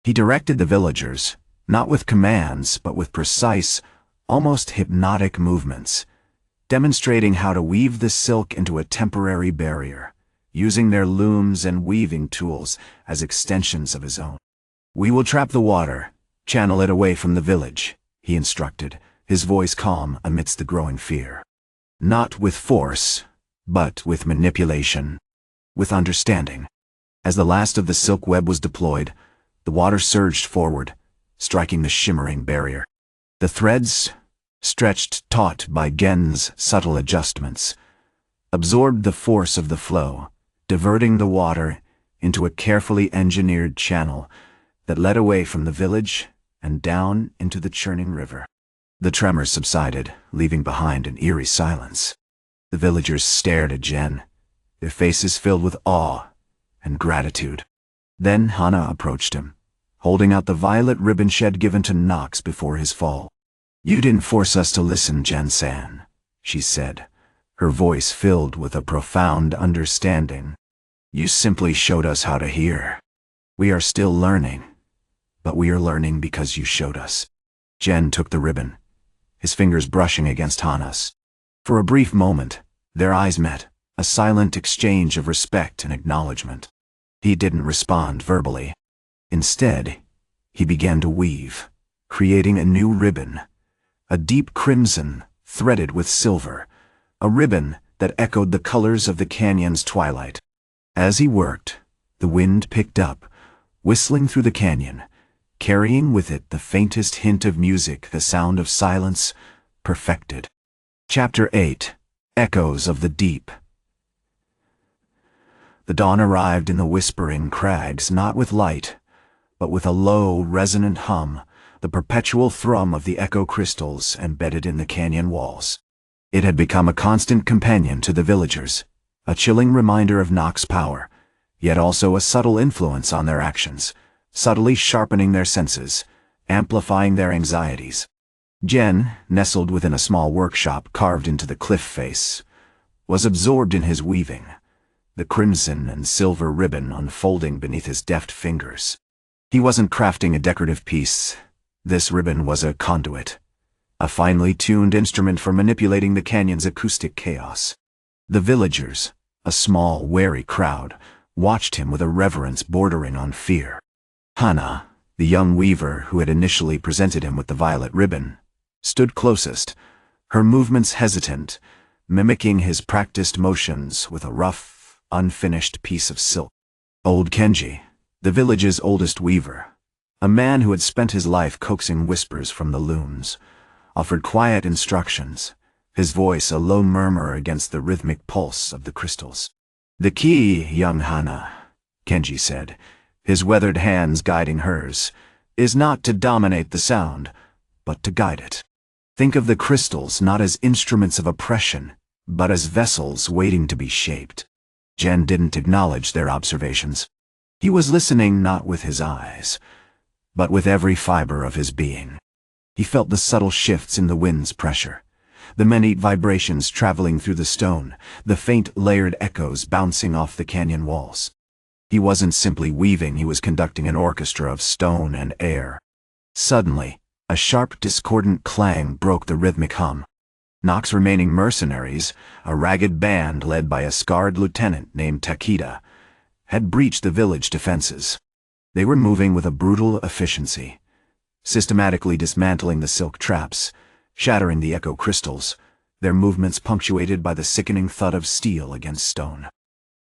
He directed the villagers, not with commands, but with precise, almost hypnotic movements, demonstrating how to weave the silk into a temporary barrier, using their looms and weaving tools as extensions of his own. "We will trap the water, channel it away from the village," he instructed, his voice calm amidst the growing fear. "Not with force, but with manipulation, with understanding." As the last of the silk web was deployed, the water surged forward, striking the shimmering barrier. The threads, stretched taut by Gen's subtle adjustments, absorbed the force of the flow, diverting the water into a carefully engineered channel that led away from the village and down into the churning river. The tremors subsided, leaving behind an eerie silence. The villagers stared at Gen, their faces filled with awe and gratitude. Then Hana approached him, holding out the violet ribbon she had given to Knox before his fall. "You didn't force us to listen, Gen-san," she said, her voice filled with a profound understanding. "You simply showed us how to hear. We are still learning, but we are learning because you showed us." Gen took the ribbon, his fingers brushing against Hana's. For a brief moment, their eyes met, a silent exchange of respect and acknowledgement. He didn't respond verbally. Instead, he began to weave, creating a new ribbon, a deep crimson threaded with silver, a ribbon that echoed the colors of the canyon's twilight. As he worked, the wind picked up, whistling through the canyon, carrying with it the faintest hint of music, the sound of silence perfected. Chapter 8. Echoes of the Deep. The dawn arrived in the Whispering Crags, not with light, but with a low, resonant hum, the perpetual thrum of the echo crystals embedded in the canyon walls. It had become a constant companion to the villagers, a chilling reminder of Knox's power, yet also a subtle influence on their actions, subtly sharpening their senses, amplifying their anxieties. Gen, nestled within a small workshop carved into the cliff face, was absorbed in his weaving, the crimson and silver ribbon unfolding beneath his deft fingers. He wasn't crafting a decorative piece. This ribbon was a conduit, a finely tuned instrument for manipulating the canyon's acoustic chaos. The villagers, a small, wary crowd, watched him with a reverence bordering on fear. Hana, the young weaver who had initially presented him with the violet ribbon, stood closest, her movements hesitant, mimicking his practiced motions with a rough, unfinished piece of silk. Old Kenji, the village's oldest weaver, a man who had spent his life coaxing whispers from the looms, offered quiet instructions, his voice a low murmur against the rhythmic pulse of the crystals. "The key, young Hana," Kenji said, his weathered hands guiding hers, "is not to dominate the sound, but to guide it. Think of the crystals not as instruments of oppression, but as vessels waiting to be shaped. Jen didn't acknowledge their observations. He was listening not with his eyes, but with every fiber of his being. He felt the subtle shifts in the wind's pressure, the minute vibrations traveling through the stone, the faint layered echoes bouncing off the canyon walls. He wasn't simply weaving, he was conducting an orchestra of stone and air. Suddenly, a sharp, discordant clang broke the rhythmic hum. Knox's remaining mercenaries, a ragged band led by a scarred lieutenant named Takeda, had breached the village defenses. They were moving with a brutal efficiency, systematically dismantling the silk traps, shattering the echo crystals, their movements punctuated by the sickening thud of steel against stone.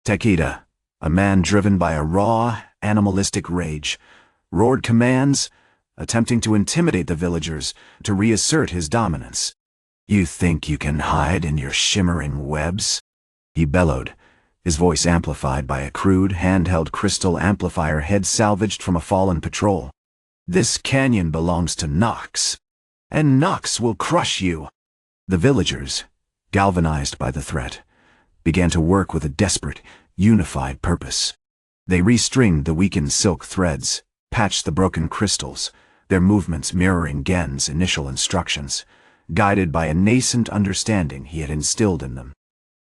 Takeda, a man driven by a raw, animalistic rage, roared commands, attempting to intimidate the villagers, to reassert his dominance. "You think you can hide in your shimmering webs?" he bellowed, his voice amplified by a crude, handheld crystal amplifier head salvaged from a fallen patrol. "This canyon belongs to Knox, and Knox will crush you." The villagers, galvanized by the threat, began to work with a desperate, unified purpose. They restringed the weakened silk threads, patched the broken crystals, their movements mirroring Gen's initial instructions, guided by a nascent understanding he had instilled in them.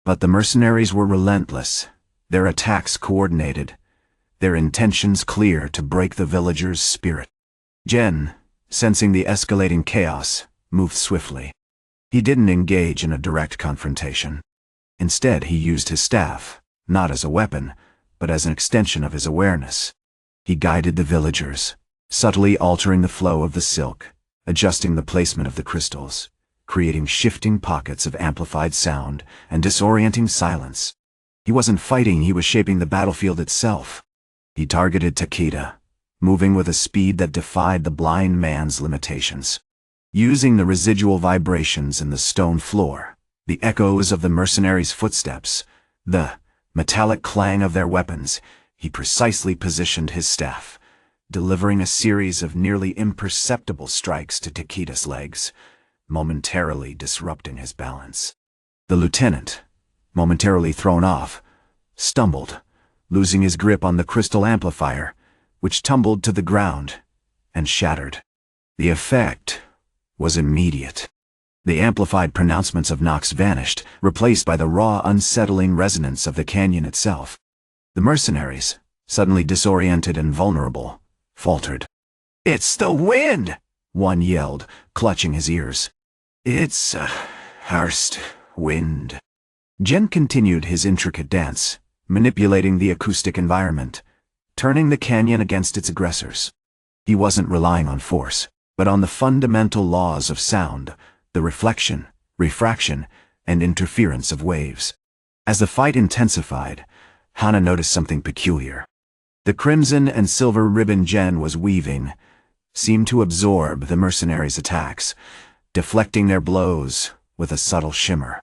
But the mercenaries were relentless, their attacks coordinated, their intentions clear to break the villagers' spirit. Gen, sensing the escalating chaos, moved swiftly. He didn't engage in a direct confrontation. Instead, he used his staff, not as a weapon, but as an extension of his awareness. He guided the villagers, subtly altering the flow of the silk, adjusting the placement of the crystals, creating shifting pockets of amplified sound and disorienting silence. He wasn't fighting, he was shaping the battlefield itself. He targeted Takeda, moving with a speed that defied the blind man's limitations. Using the residual vibrations in the stone floor, the echoes of the mercenaries' footsteps, the metallic clang of their weapons, he precisely positioned his staff, delivering a series of nearly imperceptible strikes to Takeda's legs, momentarily disrupting his balance. The lieutenant, momentarily thrown off, stumbled, losing his grip on the crystal amplifier, which tumbled to the ground and shattered. The effect was immediate. The amplified pronouncements of Knox vanished, replaced by the raw, unsettling resonance of the canyon itself. The mercenaries, suddenly disoriented and vulnerable, faltered. "It's the wind!" one yelled, clutching his ears. "It's a Hearst wind." Gen continued his intricate dance, manipulating the acoustic environment, turning the canyon against its aggressors. He wasn't relying on force, but on the fundamental laws of sound, the reflection, refraction, and interference of waves. As the fight intensified, Hana noticed something peculiar. The crimson and silver ribbon Gen was weaving seemed to absorb the mercenaries' attacks, deflecting their blows with a subtle shimmer.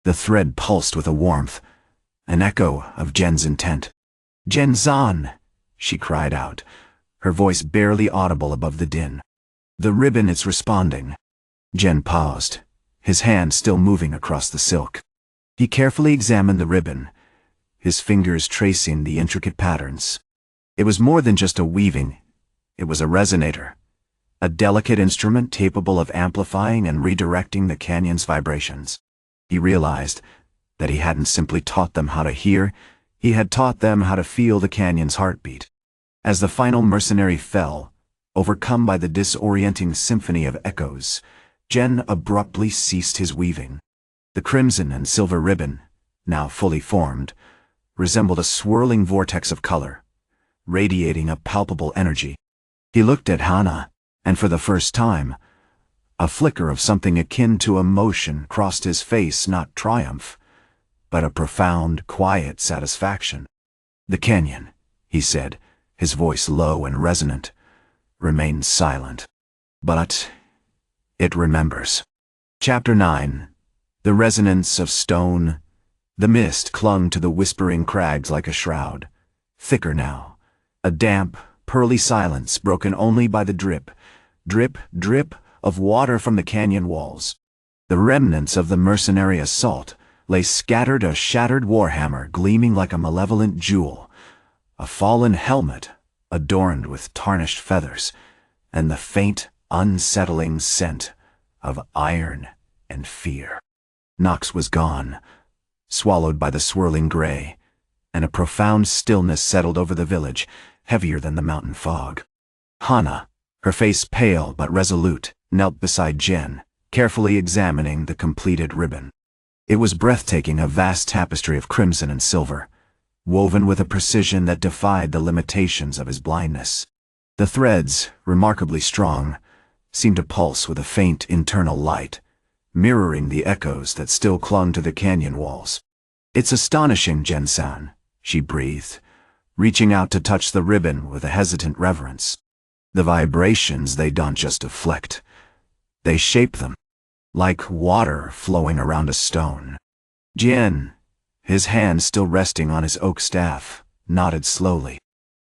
The thread pulsed with a warmth, an echo of Gen's intent. "Gen-san!" she cried out, her voice barely audible above the din. "The ribbon is responding." Gen paused, his hand still moving across the silk. He carefully examined the ribbon, his fingers tracing the intricate patterns. It was more than just a weaving, it was a resonator, a delicate instrument capable of amplifying and redirecting the canyon's vibrations. He realized that he hadn't simply taught them how to hear, he had taught them how to feel the canyon's heartbeat. As the final mercenary fell, overcome by the disorienting symphony of echoes, Gen abruptly ceased his weaving. The crimson and silver ribbon, now fully formed, resembled a swirling vortex of color, radiating a palpable energy. He looked at Hana, and for the first time, a flicker of something akin to emotion crossed his face, not triumph, but a profound, quiet satisfaction. "The canyon," he said, his voice low and resonant, "remains silent. But it remembers." Chapter 9. The Resonance of Stone. The mist clung to the Whispering Crags like a shroud, thicker now, a damp, pearly silence broken only by the drip, drip, drip of water from the canyon walls. The remnants of the mercenary assault, lay scattered a shattered warhammer gleaming like a malevolent jewel, a fallen helmet adorned with tarnished feathers, and the faint, unsettling scent of iron and fear. Knox was gone, swallowed by the swirling gray, and a profound stillness settled over the village, heavier than the mountain fog. Hana, her face pale but resolute, knelt beside Jen, carefully examining the completed ribbon. It was breathtaking, a vast tapestry of crimson and silver, woven with a precision that defied the limitations of his blindness. The threads, remarkably strong, seemed to pulse with a faint internal light, mirroring the echoes that still clung to the canyon walls. "It's astonishing, Jen-san," she breathed, reaching out to touch the ribbon with a hesitant reverence. "The vibrations, they don't just deflect. They shape them, like water flowing around a stone." Jen, his hand still resting on his oak staff, nodded slowly.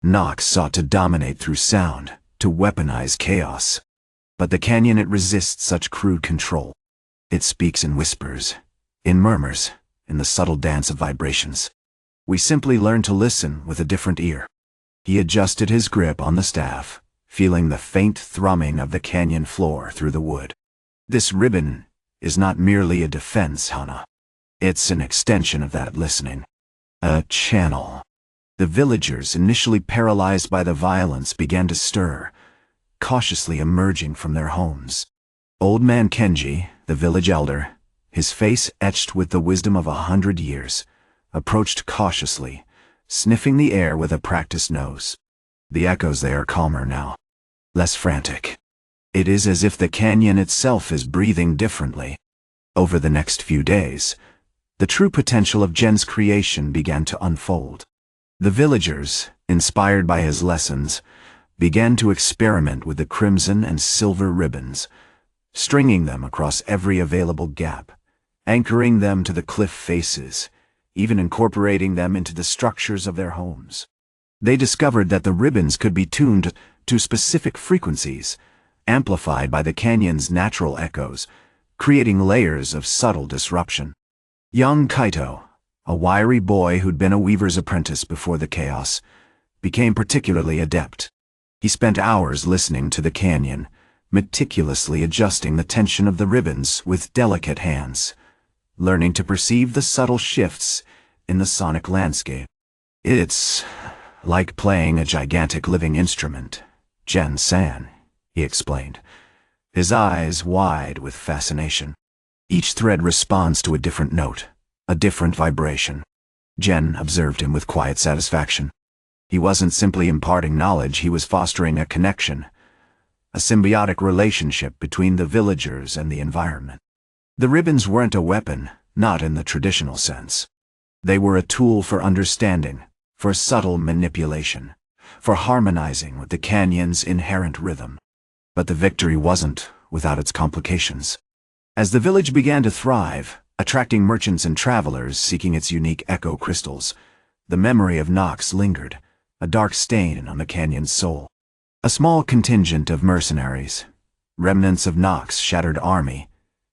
Knox sought to dominate through sound, to weaponize chaos. But the canyon, it resists such crude control. It speaks in whispers, in murmurs, in the subtle dance of vibrations. We simply learn to listen with a different ear. He adjusted his grip on the staff, feeling the faint thrumming of the canyon floor through the wood. "This ribbon is not merely a defense, Hana. It's an extension of that listening. A channel." The villagers, initially paralyzed by the violence, began to stir, cautiously emerging from their homes. Old man Kenji, the village elder, his face etched with the wisdom of 100 years, approached cautiously, sniffing the air with a practiced nose. The echoes there are calmer now, less frantic. It is as if the canyon itself is breathing differently. Over the next few days, the true potential of Jen's creation began to unfold. The villagers, inspired by his lessons, began to experiment with the crimson and silver ribbons, stringing them across every available gap, anchoring them to the cliff faces, even incorporating them into the structures of their homes. They discovered that the ribbons could be tuned to specific frequencies, amplified by the canyon's natural echoes, creating layers of subtle disruption. Young Kaito, a wiry boy who'd been a weaver's apprentice before the chaos, became particularly adept. He spent hours listening to the canyon, meticulously adjusting the tension of the ribbons with delicate hands, learning to perceive the subtle shifts in the sonic landscape. "It's like playing a gigantic living instrument, Jen-san," he explained, his eyes wide with fascination. "Each thread responds to a different note, a different vibration." Jen observed him with quiet satisfaction. He wasn't simply imparting knowledge, he was fostering a connection, a symbiotic relationship between the villagers and the environment. The ribbons weren't a weapon, not in the traditional sense. They were a tool for understanding, for subtle manipulation, for harmonizing with the canyon's inherent rhythm. But the victory wasn't without its complications. As the village began to thrive, attracting merchants and travelers seeking its unique echo crystals, the memory of Knox lingered, a dark stain on the canyon's soul. A small contingent of mercenaries, remnants of Knox's shattered army,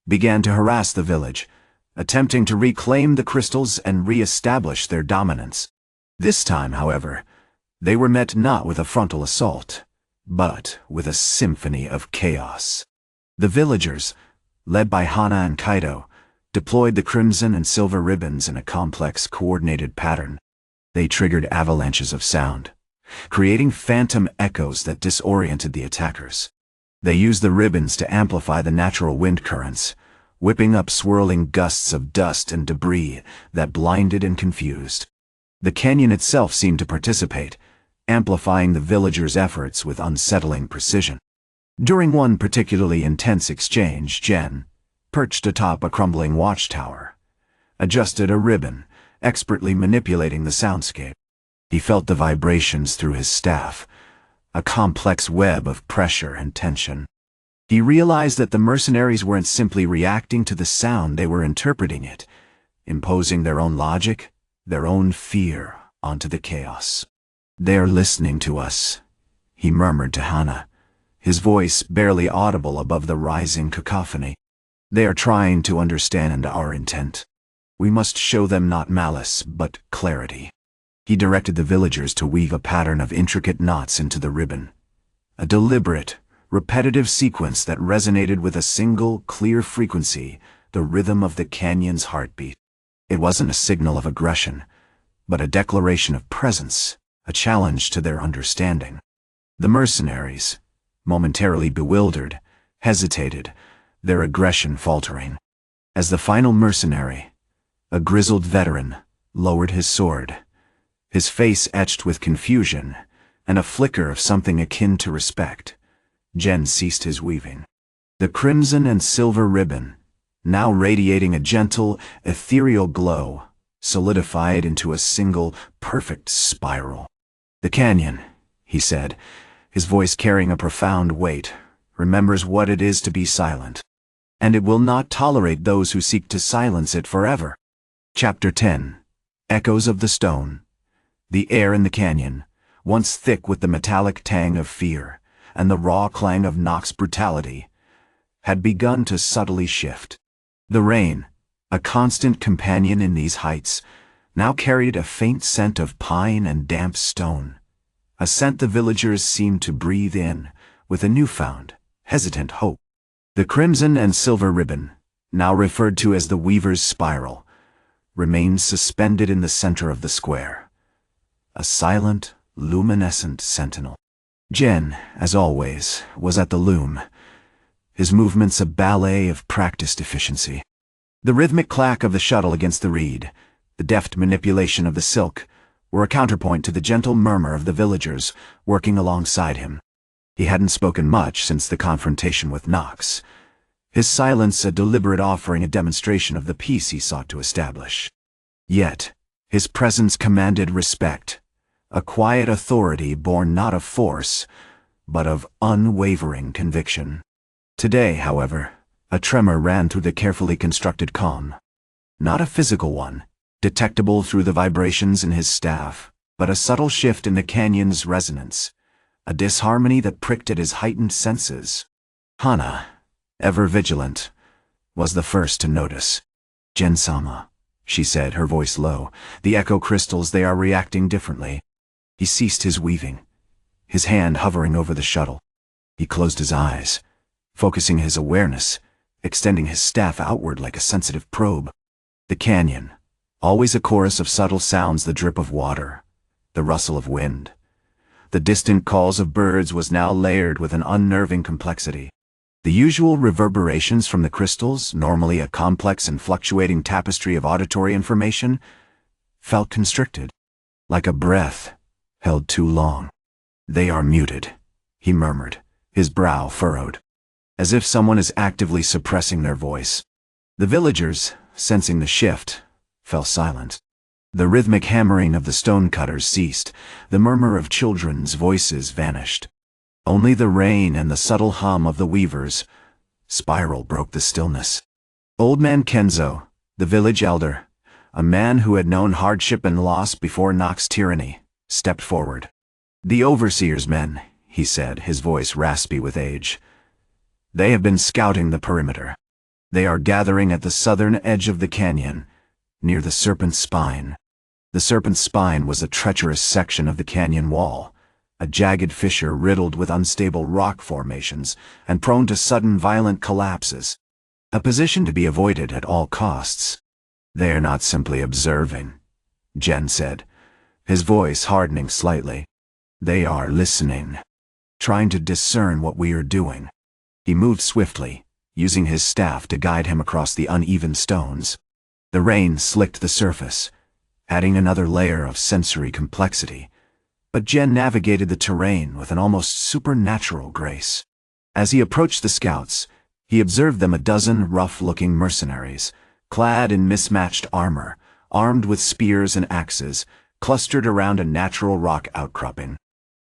began to harass the village, attempting to reclaim the crystals and re-establish their dominance. This time, however, they were met not with a frontal assault, but with a symphony of chaos. The villagers, led by Hana and Kaito, deployed the crimson and silver ribbons in a complex, coordinated pattern. They triggered avalanches of sound, creating phantom echoes that disoriented the attackers. They used the ribbons to amplify the natural wind currents, whipping up swirling gusts of dust and debris that blinded and confused. The canyon itself seemed to participate, amplifying the villagers' efforts with unsettling precision. During one particularly intense exchange, Jen, perched atop a crumbling watchtower, adjusted a ribbon, expertly manipulating the soundscape. He felt the vibrations through his staff, a complex web of pressure and tension. He realized that the mercenaries weren't simply reacting to the sound, they were interpreting it, imposing their own logic, their own fear onto the chaos. "They're listening to us," he murmured to Hana, his voice barely audible above the rising cacophony. "They are trying to understand our intent." We must show them not malice, but clarity. He directed the villagers to weave a pattern of intricate knots into the ribbon. A deliberate, repetitive sequence that resonated with a single, clear frequency, the rhythm of the canyon's heartbeat. It wasn't a signal of aggression, but a declaration of presence, a challenge to their understanding. The mercenaries, momentarily bewildered, hesitated, their aggression faltering. As the final mercenary, a grizzled veteran, lowered his sword, his face etched with confusion and a flicker of something akin to respect, Jen ceased his weaving. The crimson and silver ribbon, now radiating a gentle, ethereal glow, solidified into a single, perfect spiral. "The canyon," he said, his voice carrying a profound weight, "remembers what it is to be silent, and it will not tolerate those who seek to silence it forever." Chapter 10. Echoes of the Stone. The air in the canyon, once thick with the metallic tang of fear and the raw clang of Knox brutality, had begun to subtly shift. The rain, a constant companion in these heights, now carried a faint scent of pine and damp stone, a scent the villagers seemed to breathe in with a newfound, hesitant hope. The crimson and silver ribbon, now referred to as the Weaver's Spiral, remained suspended in the center of the square, a silent, luminescent sentinel. Jen, as always, was at the loom, his movements a ballet of practiced efficiency. The rhythmic clack of the shuttle against the reed, the deft manipulation of the silk, were a counterpoint to the gentle murmur of the villagers working alongside him. He hadn't spoken much since the confrontation with Knox, his silence a deliberate offering, a demonstration of the peace he sought to establish. Yet, his presence commanded respect, a quiet authority born not of force, but of unwavering conviction. Today, however, a tremor ran through the carefully constructed calm. Not a physical one, detectable through the vibrations in his staff, but a subtle shift in the canyon's resonance, a disharmony that pricked at his heightened senses. Hana, ever vigilant, was the first to notice. "Jen-sama," she said, her voice low, "the echo crystals, they are reacting differently." He ceased his weaving, his hand hovering over the shuttle. He closed his eyes, focusing his awareness, extending his staff outward like a sensitive probe. The canyon, always a chorus of subtle sounds, the drip of water, the rustle of wind, the distant calls of birds, was now layered with an unnerving complexity. The usual reverberations from the crystals, normally a complex and fluctuating tapestry of auditory information, felt constricted, like a breath held too long. "They are muted," he murmured, his brow furrowed, as if someone is actively suppressing their voice. The villagers, sensing the shift, fell silent. The rhythmic hammering of the stonecutters ceased, the murmur of children's voices vanished. Only the rain and the subtle hum of the Weaver's Spiral broke the stillness. Old man Kenzo, the village elder, a man who had known hardship and loss before Knox tyranny, stepped forward. "The Overseer's men," he said, his voice raspy with age. "They have been scouting the perimeter. They are gathering at the southern edge of the canyon, near the Serpent's Spine." The Serpent's Spine was a treacherous section of the canyon wall, a jagged fissure riddled with unstable rock formations and prone to sudden violent collapses, a position to be avoided at all costs. "They are not simply observing," Jen said, his voice hardening slightly. "They are listening, trying to discern what we are doing." He moved swiftly, using his staff to guide him across the uneven stones. The rain slicked the surface, adding another layer of sensory complexity, but Jen navigated the terrain with an almost supernatural grace. As he approached the scouts, he observed them, a dozen rough-looking mercenaries, clad in mismatched armor, armed with spears and axes, clustered around a natural rock outcropping.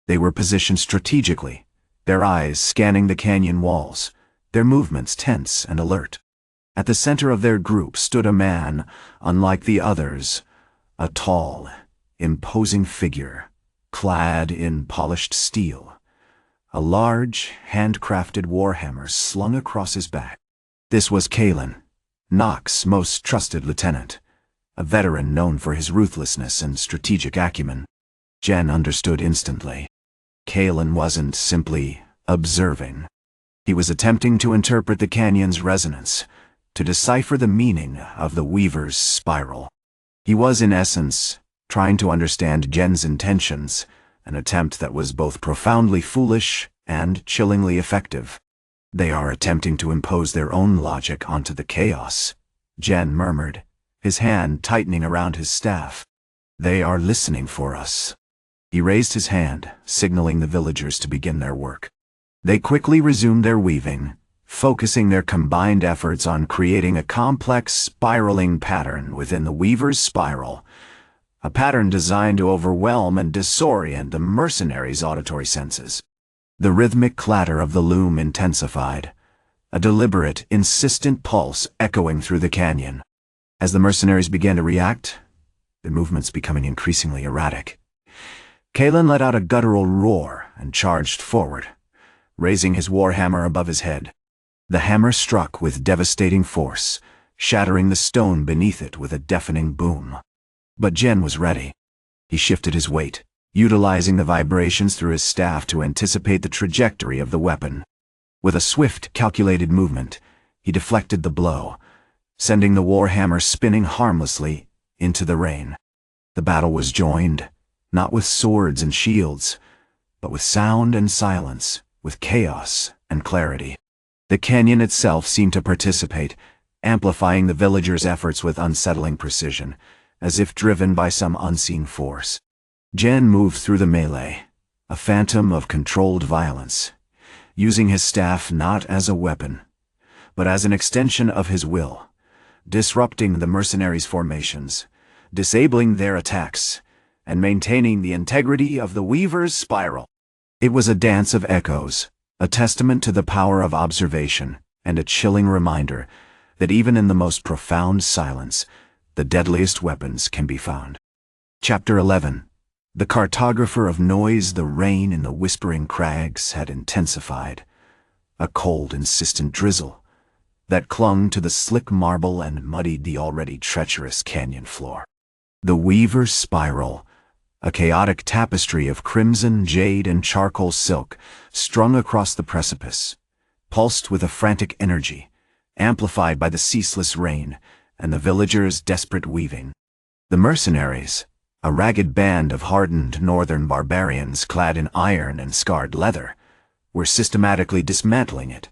They were positioned strategically, their eyes scanning the canyon walls, their movements tense and alert. At the center of their group stood a man, unlike the others, a tall, imposing figure, clad in polished steel, a large, handcrafted warhammer slung across his back. This was Kalen, Knox's most trusted lieutenant, a veteran known for his ruthlessness and strategic acumen. Jen understood instantly. Kalen wasn't simply observing. He was attempting to interpret the canyon's resonance, to decipher the meaning of the Weaver's spiral. He was, in essence, trying to understand Jen's intentions, an attempt that was both profoundly foolish and chillingly effective. "They are attempting to impose their own logic onto the chaos," Jen murmured, his hand tightening around his staff. "They are listening for us." He raised his hand, signaling the villagers to begin their work. They quickly resumed their weaving, focusing their combined efforts on creating a complex spiraling pattern within the Weaver's spiral, a pattern designed to overwhelm and disorient the mercenaries' auditory senses. The rhythmic clatter of the loom intensified, a deliberate, insistent pulse echoing through the canyon. As the mercenaries began to react, their movements becoming increasingly erratic, Kalen let out a guttural roar and charged forward, raising his warhammer above his head. The hammer struck with devastating force, shattering the stone beneath it with a deafening boom. But Jen was ready. He shifted his weight, utilizing the vibrations through his staff to anticipate the trajectory of the weapon. With a swift, calculated movement, he deflected the blow, sending the warhammer spinning harmlessly into the rain. The battle was joined, not with swords and shields, but with sound and silence, with chaos and clarity. The canyon itself seemed to participate, amplifying the villagers' efforts with unsettling precision, as if driven by some unseen force. Jen moved through the melee, a phantom of controlled violence, using his staff not as a weapon, but as an extension of his will, disrupting the mercenaries' formations, disabling their attacks, and maintaining the integrity of the Weaver's spiral. It was a dance of echoes, a testament to the power of observation, and a chilling reminder that even in the most profound silence, the deadliest weapons can be found. Chapter 11. The cartographer of noise. The rain in the Whispering Crags had intensified, a cold, insistent drizzle that clung to the slick marble and muddied the already treacherous canyon floor. The Weaver's spiral, a chaotic tapestry of crimson, jade, and charcoal silk strung across the precipice, pulsed with a frantic energy, amplified by the ceaseless rain and the villagers' desperate weaving. The mercenaries, a ragged band of hardened northern barbarians clad in iron and scarred leather, were systematically dismantling it,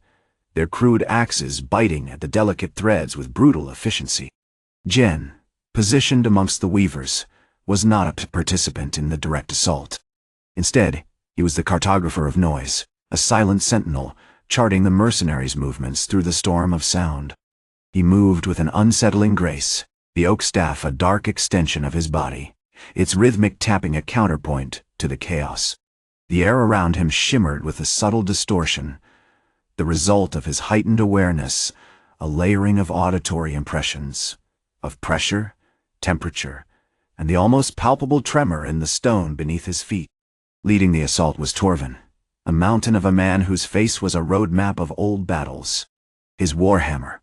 their crude axes biting at the delicate threads with brutal efficiency. Jen, positioned amongst the weavers, was not a participant in the direct assault. Instead, he was the cartographer of noise, a silent sentinel, charting the mercenaries' movements through the storm of sound. He moved with an unsettling grace, the oak staff a dark extension of his body, its rhythmic tapping a counterpoint to the chaos. The air around him shimmered with a subtle distortion, the result of his heightened awareness, a layering of auditory impressions, of pressure, temperature, and the almost palpable tremor in the stone beneath his feet. Leading the assault was Torvin, a mountain of a man whose face was a roadmap of old battles. His warhammer,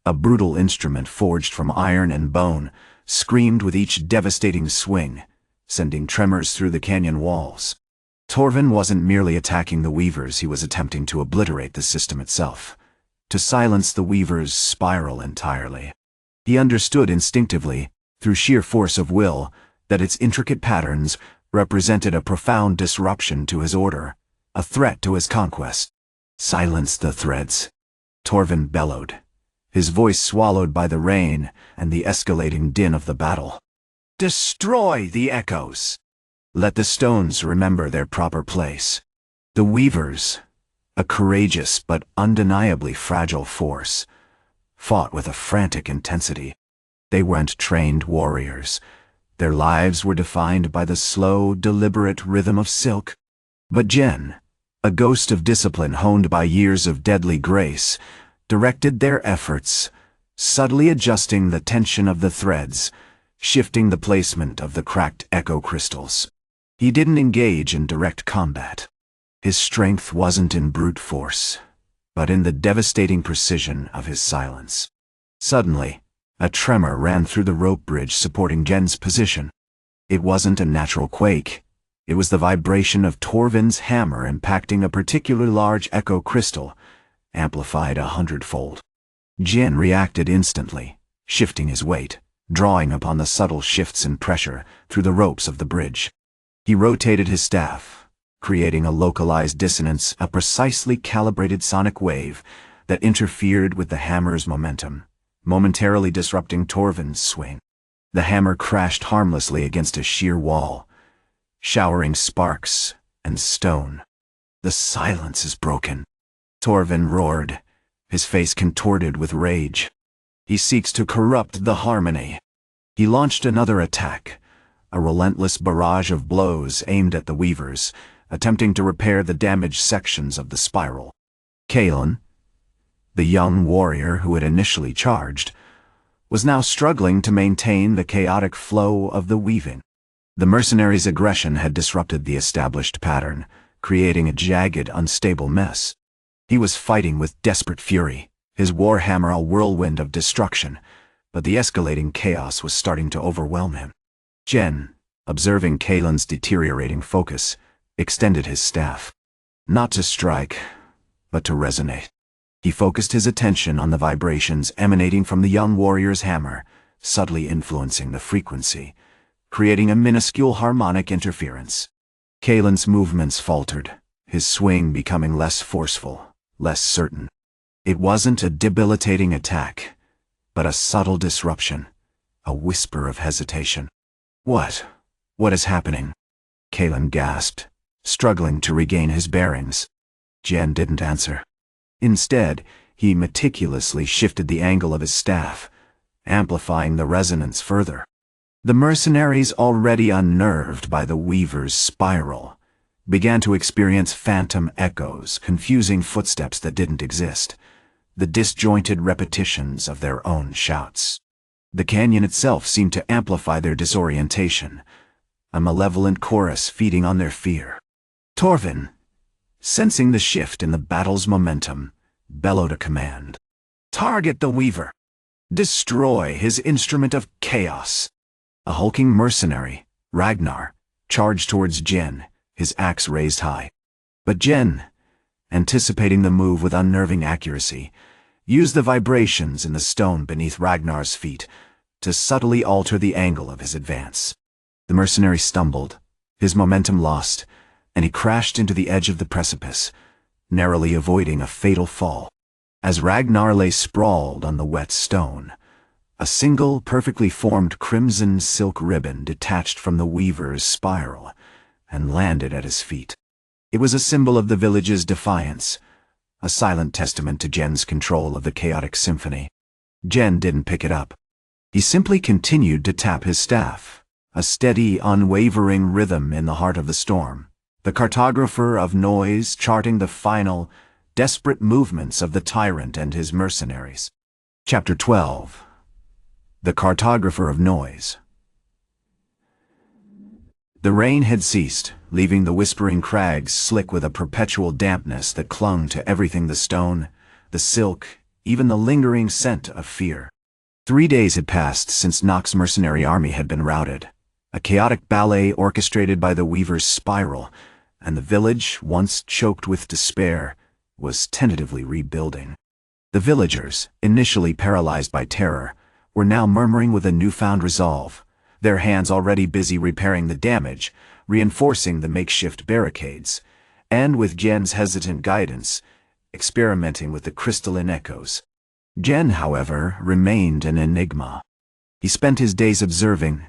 a brutal instrument forged from iron and bone, screamed with each devastating swing, sending tremors through the canyon walls. Torvin wasn't merely attacking the weavers, he was attempting to obliterate the system itself, to silence the weavers' spiral entirely. He understood instinctively, through sheer force of will, that its intricate patterns represented a profound disruption to his order, a threat to his conquest. "Silence the threads," Torvin bellowed, his voice swallowed by the rain and the escalating din of the battle. "Destroy the echoes. Let the stones remember their proper place." The weavers, a courageous but undeniably fragile force, fought with a frantic intensity. They weren't trained warriors. Their lives were defined by the slow, deliberate rhythm of silk. But Jen, a ghost of discipline honed by years of deadly grace, directed their efforts, subtly adjusting the tension of the threads, shifting the placement of the cracked echo crystals. He didn't engage in direct combat. His strength wasn't in brute force, but in the devastating precision of his silence. Suddenly, A tremor ran through the rope bridge supporting Jen's position. It wasn't a natural quake. It was the vibration of Torvin's hammer impacting a particularly large echo crystal, amplified 100-fold. Jen reacted instantly, shifting his weight, drawing upon the subtle shifts in pressure through the ropes of the bridge. He rotated his staff, creating a localized dissonance, a precisely calibrated sonic wave that interfered with the hammer's momentum, momentarily disrupting Torvin's swing. The hammer crashed harmlessly against a sheer wall, showering sparks and stone. "The silence is broken," Torvin roared, his face contorted with rage. "He seeks to corrupt the harmony." He launched another attack, a relentless barrage of blows aimed at the weavers, attempting to repair the damaged sections of the spiral. Kalen, the young warrior who had initially charged, was now struggling to maintain the chaotic flow of the weaving. The mercenary's aggression had disrupted the established pattern, creating a jagged, unstable mess. He was fighting with desperate fury, his warhammer a whirlwind of destruction, but the escalating chaos was starting to overwhelm him. Jen, observing Kalen's deteriorating focus, extended his staff. Not to strike, but to resonate. He focused his attention on the vibrations emanating from the young warrior's hammer, subtly influencing the frequency, creating a minuscule harmonic interference. Kalen's movements faltered, his swing becoming less forceful, less certain. It wasn't a debilitating attack, but a subtle disruption, a whisper of hesitation. What is happening?" Kalen gasped, struggling to regain his bearings. Jen didn't answer. Instead, he meticulously shifted the angle of his staff, amplifying the resonance further. The mercenaries, already unnerved by the weaver's spiral, began to experience phantom echoes, confusing footsteps that didn't exist, the disjointed repetitions of their own shouts. The canyon itself seemed to amplify their disorientation, a malevolent chorus feeding on their fear. Torvin, sensing the shift in the battle's momentum, bellowed a command. "Target the weaver! Destroy his instrument of chaos!" A hulking mercenary, Ragnar, charged towards Jen, his axe raised high. But Jen, anticipating the move with unnerving accuracy, used the vibrations in the stone beneath Ragnar's feet to subtly alter the angle of his advance. The mercenary stumbled, his momentum lost, and he crashed into the edge of the precipice, narrowly avoiding a fatal fall. As Ragnar lay sprawled on the wet stone, a single, perfectly formed crimson silk ribbon detached from the weaver's spiral and landed at his feet. It was a symbol of the village's defiance, a silent testament to Jen's control of the chaotic symphony. Jen didn't pick it up. He simply continued to tap his staff, a steady, unwavering rhythm in the heart of the storm, the cartographer of noise charting the final, desperate movements of the tyrant and his mercenaries. Chapter 12. The Cartographer of Noise. The rain had ceased, leaving the Whispering Crags slick with a perpetual dampness that clung to everything: the stone, the silk, even the lingering scent of fear. 3 days had passed since Knox's mercenary army had been routed, a chaotic ballet orchestrated by the Weaver's spiral, and the village, once choked with despair, was tentatively rebuilding. The villagers, initially paralyzed by terror, were now murmuring with a newfound resolve, their hands already busy repairing the damage, reinforcing the makeshift barricades, and with Jen's hesitant guidance, experimenting with the crystalline echoes. Jen, however, remained an enigma. He spent his days observing,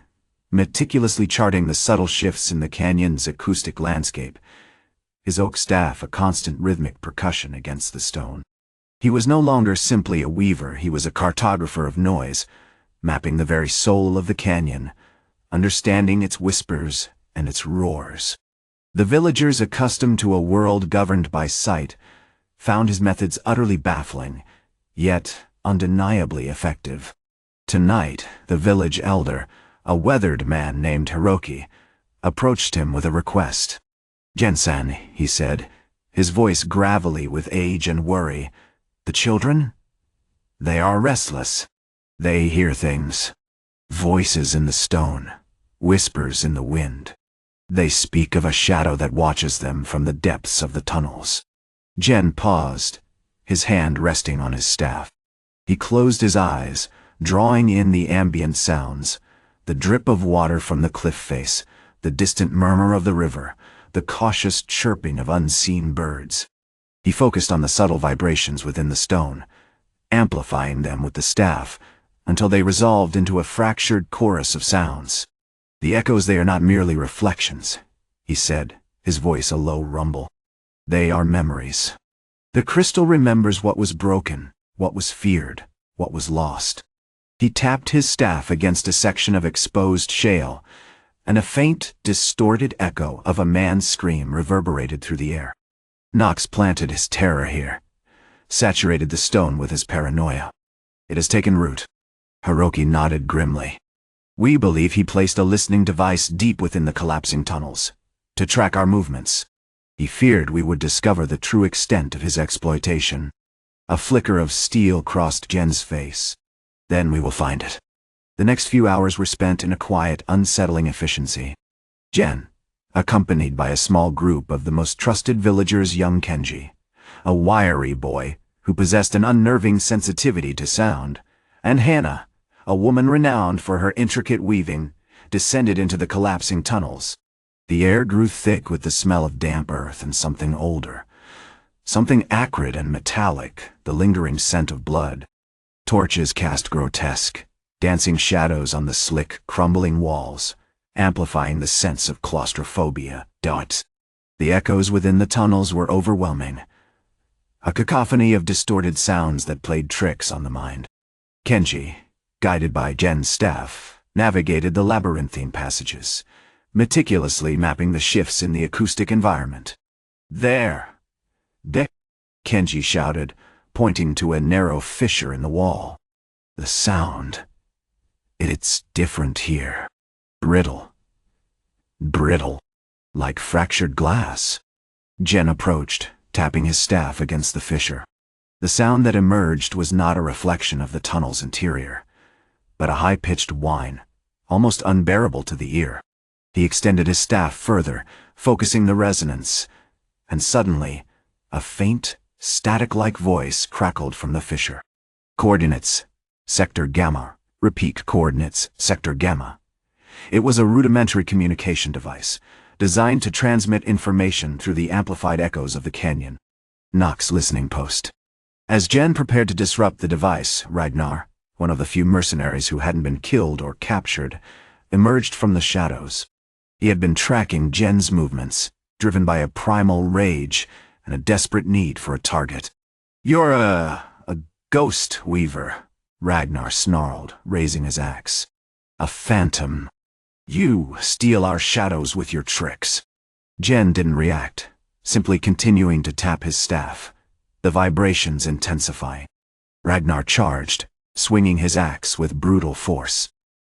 meticulously charting the subtle shifts in the canyon's acoustic landscape, his oak staff a constant rhythmic percussion against the stone. He was no longer simply a weaver, he was a cartographer of noise, mapping the very soul of the canyon, understanding its whispers and its roars. The villagers, accustomed to a world governed by sight, found his methods utterly baffling, yet undeniably effective. Tonight, the village elder, a weathered man named Hiroki, approached him with a request. "Jensen," he said, his voice gravelly with age and worry, "the children? They are restless." They hear things. Voices in the stone, whispers in the wind. They speak of a shadow that watches them from the depths of the tunnels. Jen paused, his hand resting on his staff. He closed his eyes, drawing in the ambient sounds, the drip of water from the cliff face, the distant murmur of the river, the cautious chirping of unseen birds. He focused on the subtle vibrations within the stone, amplifying them with the staff, until they resolved into a fractured chorus of sounds. The echoes, they are not merely reflections, he said, his voice a low rumble. They are memories. The crystal remembers what was broken, what was feared, what was lost. He tapped his staff against a section of exposed shale, and a faint, distorted echo of a man's scream reverberated through the air. Knox planted his terror here, saturated the stone with his paranoia. It has taken root. Hiroki nodded grimly. We believe he placed a listening device deep within the collapsing tunnels, to track our movements. He feared we would discover the true extent of his exploitation. A flicker of steel crossed Jen's face. Then we will find it. The next few hours were spent in a quiet, unsettling efficiency. Jen, accompanied by a small group of the most trusted villagers, young Kenji, a wiry boy who possessed an unnerving sensitivity to sound, and Hannah, a woman renowned for her intricate weaving, descended into the collapsing tunnels. The air grew thick with the smell of damp earth and something older, something acrid and metallic, the lingering scent of blood. Torches cast grotesque, dancing shadows on the slick, crumbling walls, amplifying the sense of claustrophobia. The echoes within the tunnels were overwhelming, a cacophony of distorted sounds that played tricks on the mind. Kenji, guided by Jen's staff, navigated the labyrinthine passages, meticulously mapping the shifts in the acoustic environment. There! Kenji shouted, pointing to a narrow fissure in the wall. The sound. It's different here. Brittle, like fractured glass. Jen approached, tapping his staff against the fissure. The sound that emerged was not a reflection of the tunnel's interior, but a high-pitched whine, almost unbearable to the ear. He extended his staff further, focusing the resonance, and suddenly, a faint, static-like voice crackled from the fissure. Coordinates, sector gamma. Repeat coordinates, sector gamma. It was a rudimentary communication device, designed to transmit information through the amplified echoes of the canyon. Knox listening post. As Jen prepared to disrupt the device, Ragnar, one of the few mercenaries who hadn't been killed or captured, emerged from the shadows. He had been tracking Jen's movements, driven by a primal rage and a desperate need for a target. You're a ghost weaver, Ragnar snarled, raising his axe. A phantom. You steal our shadows with your tricks. Jen didn't react, simply continuing to tap his staff, the vibrations intensifying. Ragnar charged, swinging his axe with brutal force.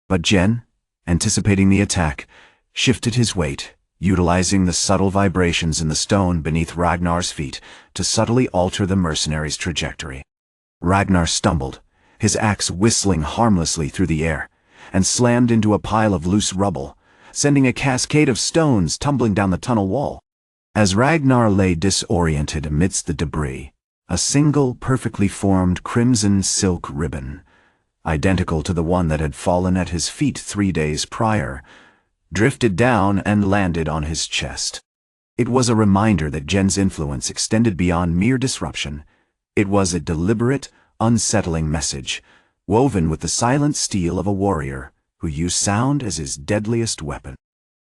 But Jen, anticipating the attack, shifted his weight, utilizing the subtle vibrations in the stone beneath Ragnar's feet to subtly alter the mercenary's trajectory. Ragnar stumbled, his axe whistling harmlessly through the air, and slammed into a pile of loose rubble, sending a cascade of stones tumbling down the tunnel wall. As Ragnar lay disoriented amidst the debris, a single perfectly formed crimson silk ribbon, identical to the one that had fallen at his feet 3 days prior, drifted down and landed on his chest. It was a reminder that Jen's influence extended beyond mere disruption. It was a deliberate, unsettling message, woven with the silent steel of a warrior who used sound as his deadliest weapon.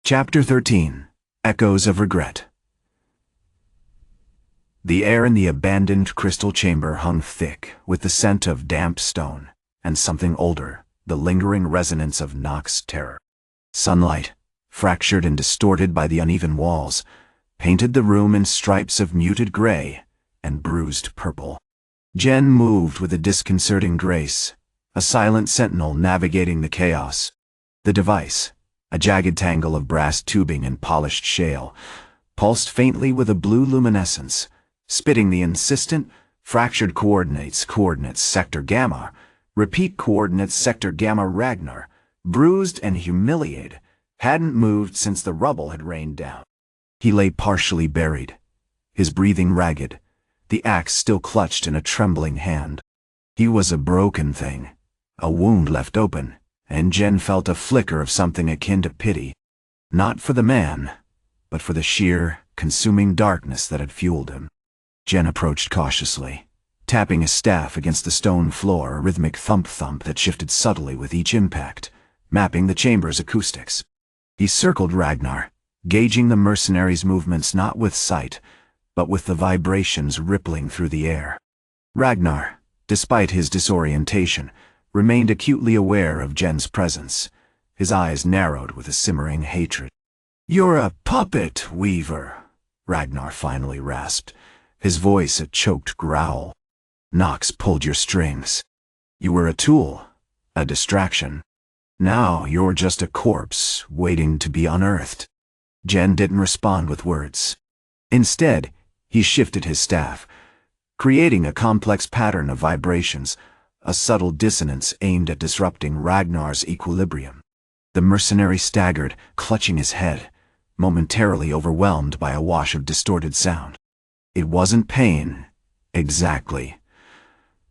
Chapter 13. Echoes of Regret. The air in the abandoned crystal chamber hung thick with the scent of damp stone and something older, the lingering resonance of Knox's terror. Sunlight, fractured and distorted by the uneven walls, painted the room in stripes of muted gray and bruised purple. Jen moved with a disconcerting grace, a silent sentinel navigating the chaos. The device, a jagged tangle of brass tubing and polished shale, pulsed faintly with a blue luminescence, spitting the insistent, fractured coordinates sector gamma, Repeat coordinates sector Gamma. Ragnar, bruised and humiliated, hadn't moved since the rubble had rained down. He lay partially buried, his breathing ragged, the axe still clutched in a trembling hand. He was a broken thing, a wound left open, and Jen felt a flicker of something akin to pity. Not for the man, but for the sheer, consuming darkness that had fueled him. Jen approached cautiously, tapping his staff against the stone floor, a rhythmic thump-thump that shifted subtly with each impact, mapping the chamber's acoustics. He circled Ragnar, gauging the mercenary's movements not with sight, but with the vibrations rippling through the air. Ragnar, despite his disorientation, remained acutely aware of Jen's presence, his eyes narrowed with a simmering hatred. "You're a puppet, Weaver," Ragnar finally rasped, his voice a choked growl. "Knox pulled your strings. You were a tool, a distraction. Now you're just a corpse waiting to be unearthed." Jen didn't respond with words. Instead, he shifted his staff, creating a complex pattern of vibrations, a subtle dissonance aimed at disrupting Ragnar's equilibrium. The mercenary staggered, clutching his head, momentarily overwhelmed by a wash of distorted sound. It wasn't pain, exactly,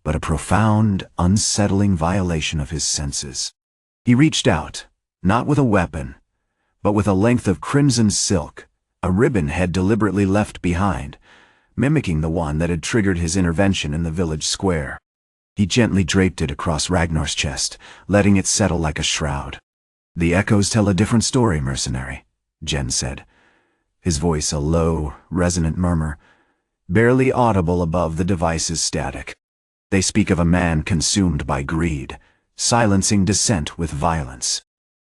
but a profound, unsettling violation of his senses. He reached out, not with a weapon, but with a length of crimson silk, a ribbon had deliberately left behind, mimicking the one that had triggered his intervention in the village square. He gently draped it across Ragnar's chest, letting it settle like a shroud. "The echoes tell a different story, mercenary," Jen said, his voice a low, resonant murmur, barely audible above the device's static. "They speak of a man consumed by greed, silencing dissent with violence.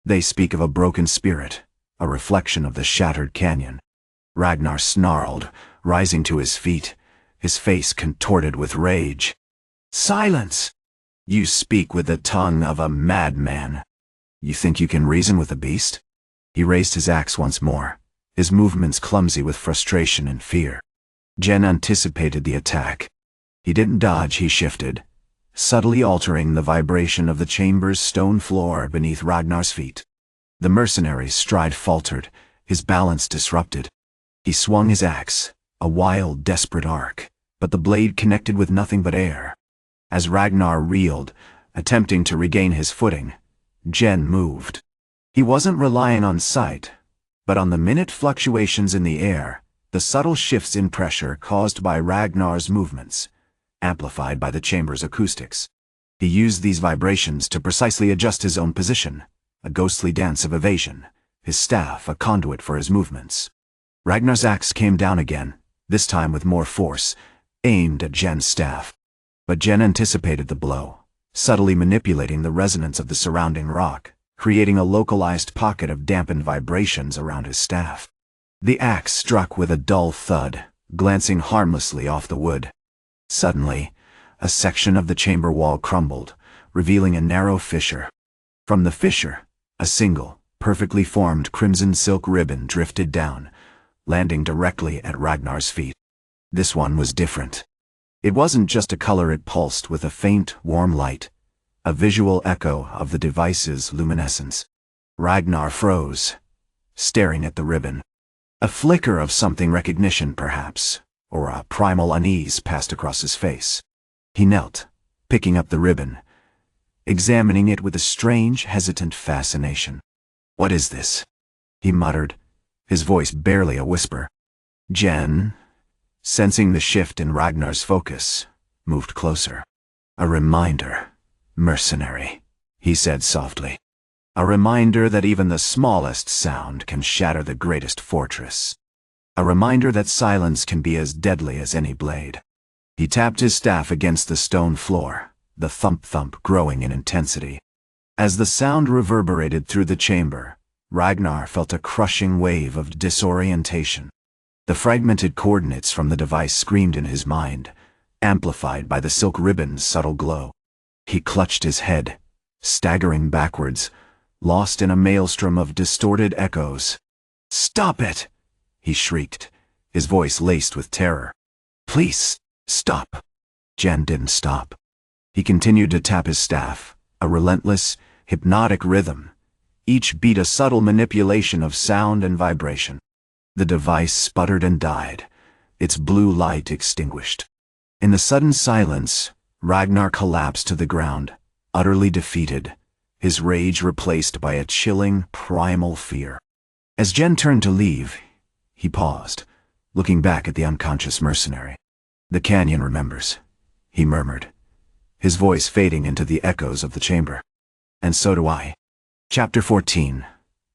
They speak of a broken spirit, a reflection of the shattered canyon." Ragnar snarled, rising to his feet, his face contorted with rage. "Silence! You speak with the tongue of a madman. You think you can reason with the beast?" He raised his axe once more, his movements clumsy with frustration and fear. Jen anticipated the attack. He didn't dodge, he shifted, subtly altering the vibration of the chamber's stone floor beneath Ragnar's feet. The mercenary's stride faltered, his balance disrupted. He swung his axe, a wild, desperate arc, but the blade connected with nothing but air. As Ragnar reeled, attempting to regain his footing, Jen moved. He wasn't relying on sight, but on the minute fluctuations in the air, the subtle shifts in pressure caused by Ragnar's movements, amplified by the chamber's acoustics. He used these vibrations to precisely adjust his own position, a ghostly dance of evasion, his staff a conduit for his movements. Ragnar's axe came down again, this time with more force, aimed at Jen's staff. But Jen anticipated the blow, subtly manipulating the resonance of the surrounding rock, creating a localized pocket of dampened vibrations around his staff. The axe struck with a dull thud, glancing harmlessly off the wood. Suddenly, a section of the chamber wall crumbled, revealing a narrow fissure. From the fissure, a single, perfectly formed crimson silk ribbon drifted down, landing directly at Ragnar's feet. This one was different. It wasn't just a color, it pulsed with a faint, warm light, a visual echo of the device's luminescence. Ragnar froze, staring at the ribbon. A flicker of something recognition, perhaps, or a primal unease passed across his face. He knelt, picking up the ribbon, examining it with a strange, hesitant fascination. "What is this?" he muttered, his voice barely a whisper. Jen, sensing the shift in Ragnar's focus, moved closer. "A reminder, mercenary," he said softly. "A reminder that even the smallest sound can shatter the greatest fortress. A reminder that silence can be as deadly as any blade." He tapped his staff against the stone floor, the thump-thump growing in intensity. As the sound reverberated through the chamber, Ragnar felt a crushing wave of disorientation. The fragmented coordinates from the device screamed in his mind, amplified by the silk ribbon's subtle glow. He clutched his head, staggering backwards, lost in a maelstrom of distorted echoes. "Stop it!" he shrieked, his voice laced with terror. "Please, stop." Jen didn't stop. He continued to tap his staff, a relentless, hypnotic rhythm. Each beat a subtle manipulation of sound and vibration. The device sputtered and died, its blue light extinguished. In the sudden silence, Ragnar collapsed to the ground, utterly defeated, his rage replaced by a chilling, primal fear. As Jen turned to leave, he paused, looking back at the unconscious mercenary. "The canyon remembers," he murmured, his voice fading into the echoes of the chamber. "And so do I." Chapter 14.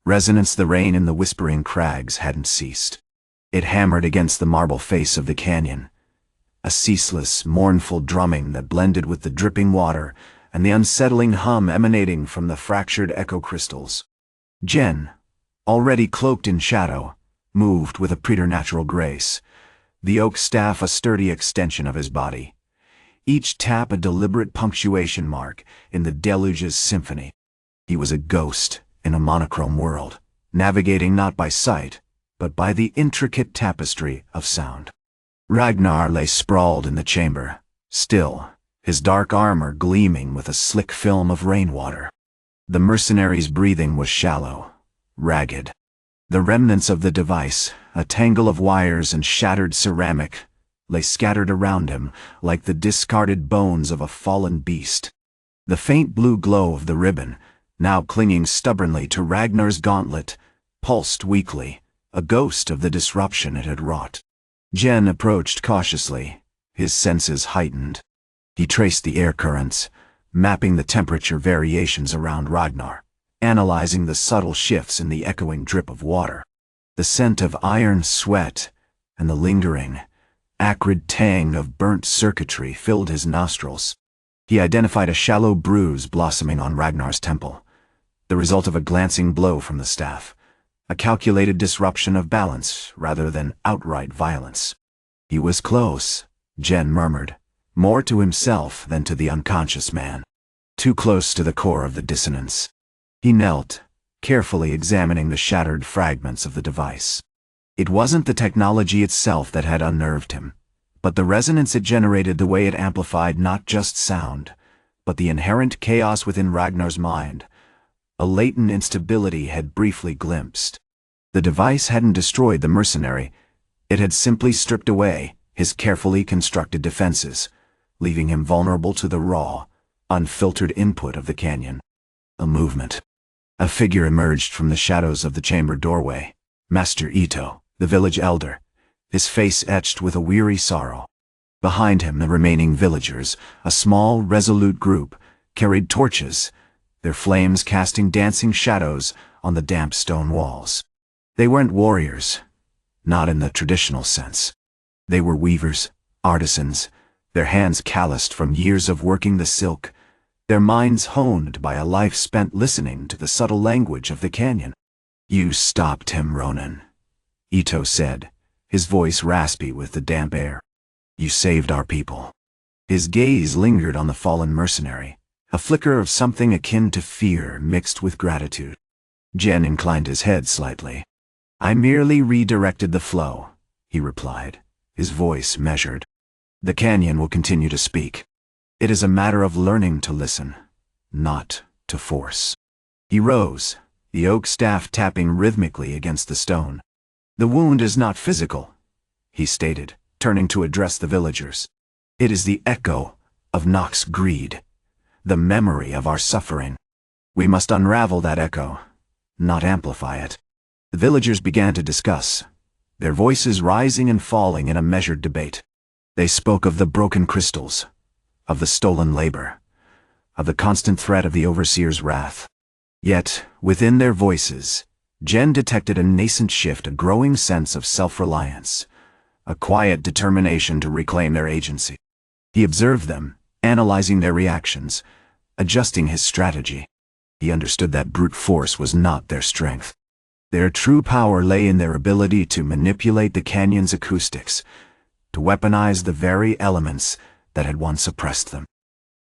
Resonance. The rain in the Whispering Crags hadn't ceased. It hammered against the marble face of the canyon, a ceaseless, mournful drumming that blended with the dripping water and the unsettling hum emanating from the fractured echo crystals. Jen, already cloaked in shadow, moved with a preternatural grace, the oak staff a sturdy extension of his body. Each tap a deliberate punctuation mark in the deluge's symphony. He was a ghost in a monochrome world, navigating not by sight, but by the intricate tapestry of sound. Ragnar lay sprawled in the chamber, still, his dark armor gleaming with a slick film of rainwater. The mercenary's breathing was shallow, ragged. The remnants of the device, a tangle of wires and shattered ceramic, lay scattered around him like the discarded bones of a fallen beast. The faint blue glow of the ribbon, now clinging stubbornly to Ragnar's gauntlet, pulsed weakly, a ghost of the disruption it had wrought. Jen approached cautiously, his senses heightened. He traced the air currents, mapping the temperature variations around Ragnar, analyzing the subtle shifts in the echoing drip of water. The scent of iron sweat and the lingering, acrid tang of burnt circuitry filled his nostrils. He identified a shallow bruise blossoming on Ragnar's temple, the result of a glancing blow from the staff, a calculated disruption of balance rather than outright violence. He was close, Jen murmured, more to himself than to the unconscious man. Too close to the core of the dissonance. He knelt, carefully examining the shattered fragments of the device. It wasn't the technology itself that had unnerved him, but the resonance it generated, the way it amplified not just sound, but the inherent chaos within Ragnar's mind. A latent instability had briefly glimpsed. The device hadn't destroyed the mercenary, it had simply stripped away his carefully constructed defenses, leaving him vulnerable to the raw, unfiltered input of the canyon. A movement. A figure emerged from the shadows of the chamber doorway. Master Ito, the village elder, his face etched with a weary sorrow. Behind him, the remaining villagers, a small, resolute group, carried torches, their flames casting dancing shadows on the damp stone walls. They weren't warriors, not in the traditional sense. They were weavers, artisans, their hands calloused from years of working the silk, their minds honed by a life spent listening to the subtle language of the canyon. "You stopped him, Ronin," Ito said, his voice raspy with the damp air. "You saved our people." His gaze lingered on the fallen mercenary, a flicker of something akin to fear mixed with gratitude. Jen inclined his head slightly. "I merely redirected the flow," he replied, his voice measured. "The canyon will continue to speak. It is a matter of learning to listen, not to force." He rose, the oak staff tapping rhythmically against the stone. "The wound is not physical," he stated, turning to address the villagers. "It is the echo of Knox's greed, the memory of our suffering. We must unravel that echo, not amplify it." The villagers began to discuss, their voices rising and falling in a measured debate. They spoke of the broken crystals, of the stolen labor, of the constant threat of the Overseer's wrath. Yet, within their voices, Jen detected a nascent shift, a growing sense of self-reliance, a quiet determination to reclaim their agency. He observed them, analyzing their reactions, adjusting his strategy. He understood that brute force was not their strength. Their true power lay in their ability to manipulate the canyon's acoustics, to weaponize the very elements that had once oppressed them.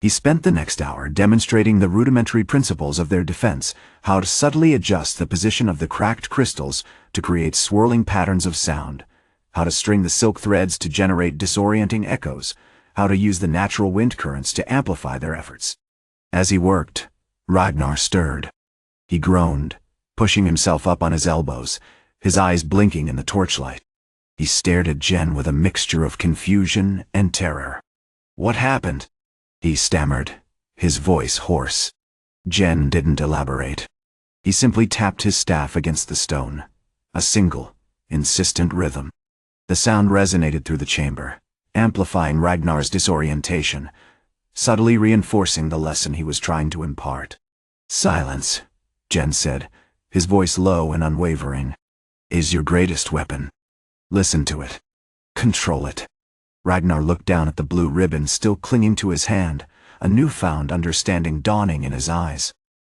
He spent the next hour demonstrating the rudimentary principles of their defense, how to subtly adjust the position of the cracked crystals to create swirling patterns of sound, how to string the silk threads to generate disorienting echoes, how to use the natural wind currents to amplify their efforts. As he worked, Ragnar stirred. He groaned, pushing himself up on his elbows, his eyes blinking in the torchlight. He stared at Jen with a mixture of confusion and terror. "What happened?" he stammered, his voice hoarse. Jen didn't elaborate. He simply tapped his staff against the stone, a single, insistent rhythm. The sound resonated through the chamber, amplifying Ragnar's disorientation, subtly reinforcing the lesson he was trying to impart. "Silence," Jen said, his voice low and unwavering, "is your greatest weapon. Listen to it. Control it." Ragnar looked down at the blue ribbon still clinging to his hand, a newfound understanding dawning in his eyes.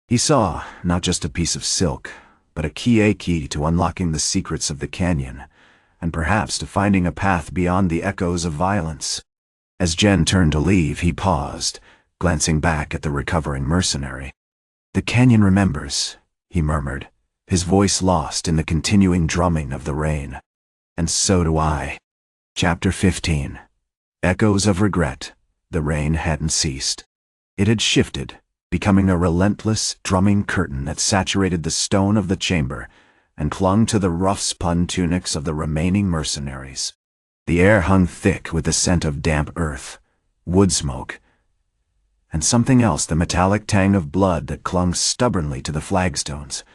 He saw not just a piece of silk, but a key to unlocking the secrets of the canyon, and perhaps to finding a path beyond the echoes of violence. As Jen turned to leave, he paused, glancing back at the recovering mercenary. "The canyon remembers," he murmured, his voice lost in the continuing drumming of the rain. "And so do I." Chapter 15. Echoes of regret. The rain hadn't ceased. It had shifted, becoming a relentless, drumming curtain that saturated the stone of the chamber and clung to the rough spun tunics of the remaining mercenaries. The air hung thick with the scent of damp earth, wood smoke, and something else, the metallic tang of blood that clung stubbornly to the flagstones,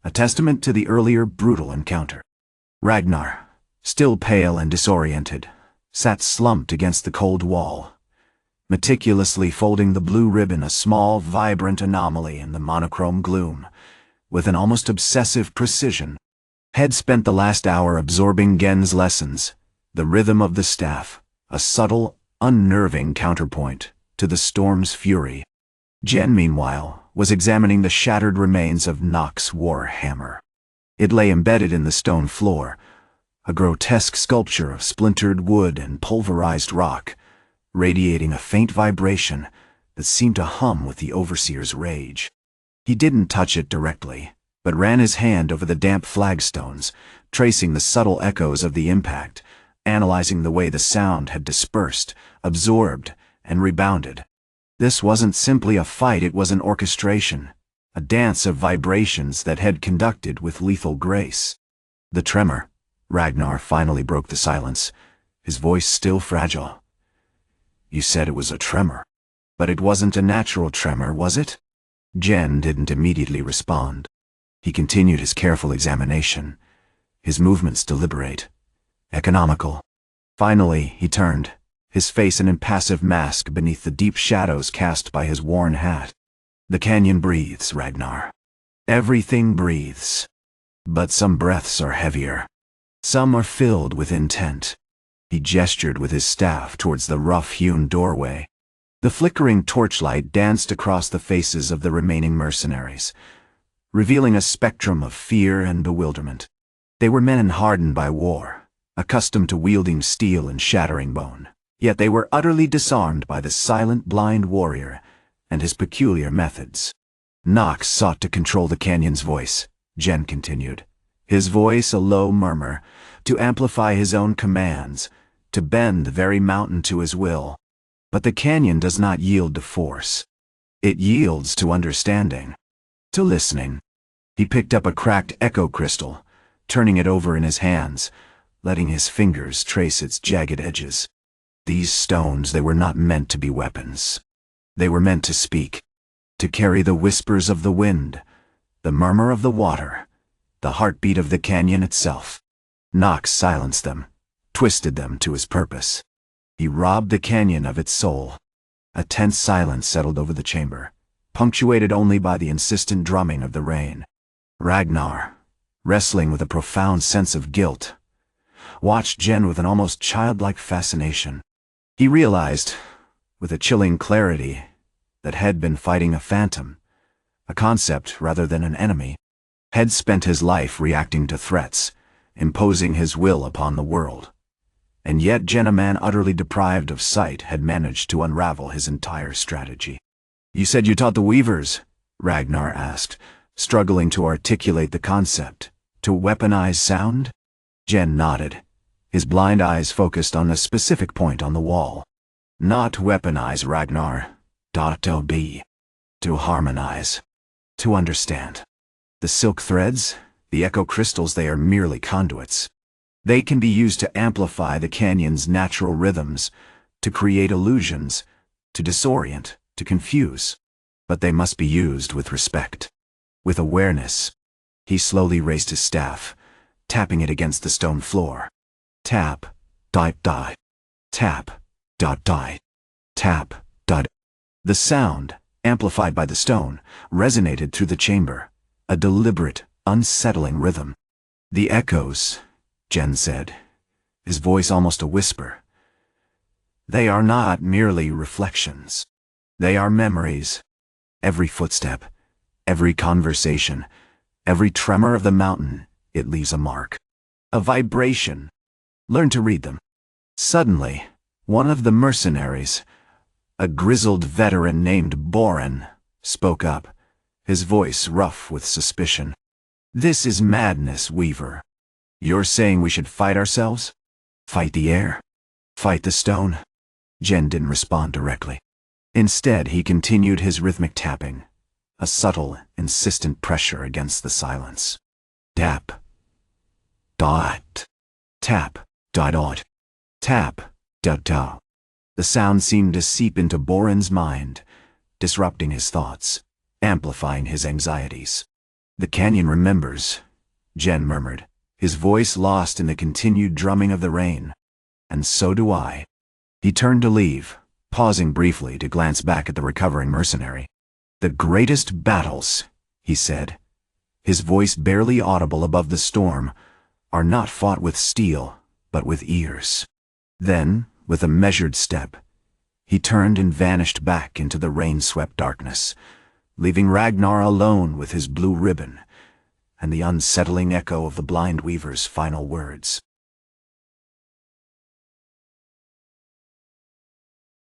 a testament to the earlier brutal encounter. Ragnar, still pale and disoriented, sat slumped against the cold wall, meticulously folding the blue ribbon, a small, vibrant anomaly in the monochrome gloom, with an almost obsessive precision. Had spent the last hour absorbing Gen's lessons, the rhythm of the staff, a subtle, unnerving counterpoint to the storm's fury. Jen, meanwhile, was examining the shattered remains of Knox' war hammer. It lay embedded in the stone floor, a grotesque sculpture of splintered wood and pulverized rock, radiating a faint vibration that seemed to hum with the Overseer's rage. He didn't touch it directly, but ran his hand over the damp flagstones, tracing the subtle echoes of the impact, analyzing the way the sound had dispersed, absorbed, and rebounded. This wasn't simply a fight, it was an orchestration, a dance of vibrations that had conducted with lethal grace. "The tremor," Ragnar finally broke the silence, his voice still fragile. "You said it was a tremor. But it wasn't a natural tremor, was it?" Jen didn't immediately respond. He continued his careful examination, his movements deliberate, economical. Finally, he turned, his face an impassive mask beneath the deep shadows cast by his worn hat. "The canyon breathes, Ragnar. Everything breathes. But some breaths are heavier. Some are filled with intent." He gestured with his staff towards the rough-hewn doorway. The flickering torchlight danced across the faces of the remaining mercenaries, revealing a spectrum of fear and bewilderment. They were men hardened by war, accustomed to wielding steel and shattering bone, yet they were utterly disarmed by the silent, blind warrior and his peculiar methods. Knox sought to control the canyon's voice, Jen continued, his voice a low murmur, to amplify his own commands, to bend the very mountain to his will. But the canyon does not yield to force. It yields to understanding, to listening. He picked up a cracked echo crystal, turning it over in his hands, letting his fingers trace its jagged edges. These stones, they were not meant to be weapons. They were meant to speak, to carry the whispers of the wind, the murmur of the water, the heartbeat of the canyon itself. Knox silenced them, twisted them to his purpose. He robbed the canyon of its soul. A tense silence settled over the chamber, punctuated only by the insistent drumming of the rain. Ragnar, wrestling with a profound sense of guilt, watched Jen with an almost childlike fascination. He realized, with a chilling clarity, that had been fighting a phantom, a concept rather than an enemy. Had spent his life reacting to threats, imposing his will upon the world. And yet Jen, a man utterly deprived of sight, had managed to unravel his entire strategy. "You said you taught the weavers?" Ragnar asked, struggling to articulate the concept. "To weaponize sound?" Jen nodded, his blind eyes focused on a specific point on the wall. Not weaponize, Ragnar. To be. To harmonize. To understand. The silk threads, the echo crystals, they are merely conduits. They can be used to amplify the canyon's natural rhythms, to create illusions, to disorient, to confuse. But they must be used with respect, with awareness. He slowly raised his staff, tapping it against the stone floor. Tap, die. Tap, die. Tap, dot. The sound, amplified by the stone, resonated through the chamber, a deliberate, unsettling rhythm. The echoes, Jen said, his voice almost a whisper. They are not merely reflections. They are memories. Every footstep, every conversation, every tremor of the mountain, it leaves a mark. A vibration. Learn to read them. Suddenly, one of the mercenaries, a grizzled veteran named Boren, spoke up, his voice rough with suspicion. This is madness, Weaver. You're saying we should fight ourselves? Fight the air? Fight the stone? Jen didn't respond directly. Instead, he continued his rhythmic tapping, a subtle, insistent pressure against the silence. Tap. Dot. Tap. Dot. Tap. Dot. The sound seemed to seep into Boren's mind, disrupting his thoughts, amplifying his anxieties. The canyon remembers, Jen murmured, his voice lost in the continued drumming of the rain. And so do I. He turned to leave, pausing briefly to glance back at the recovering mercenary. The greatest battles, he said, his voice barely audible above the storm, are not fought with steel, but with ears. Then, with a measured step, he turned and vanished back into the rain-swept darkness, leaving Ragnar alone with his blue ribbon and the unsettling echo of the blind weaver's final words.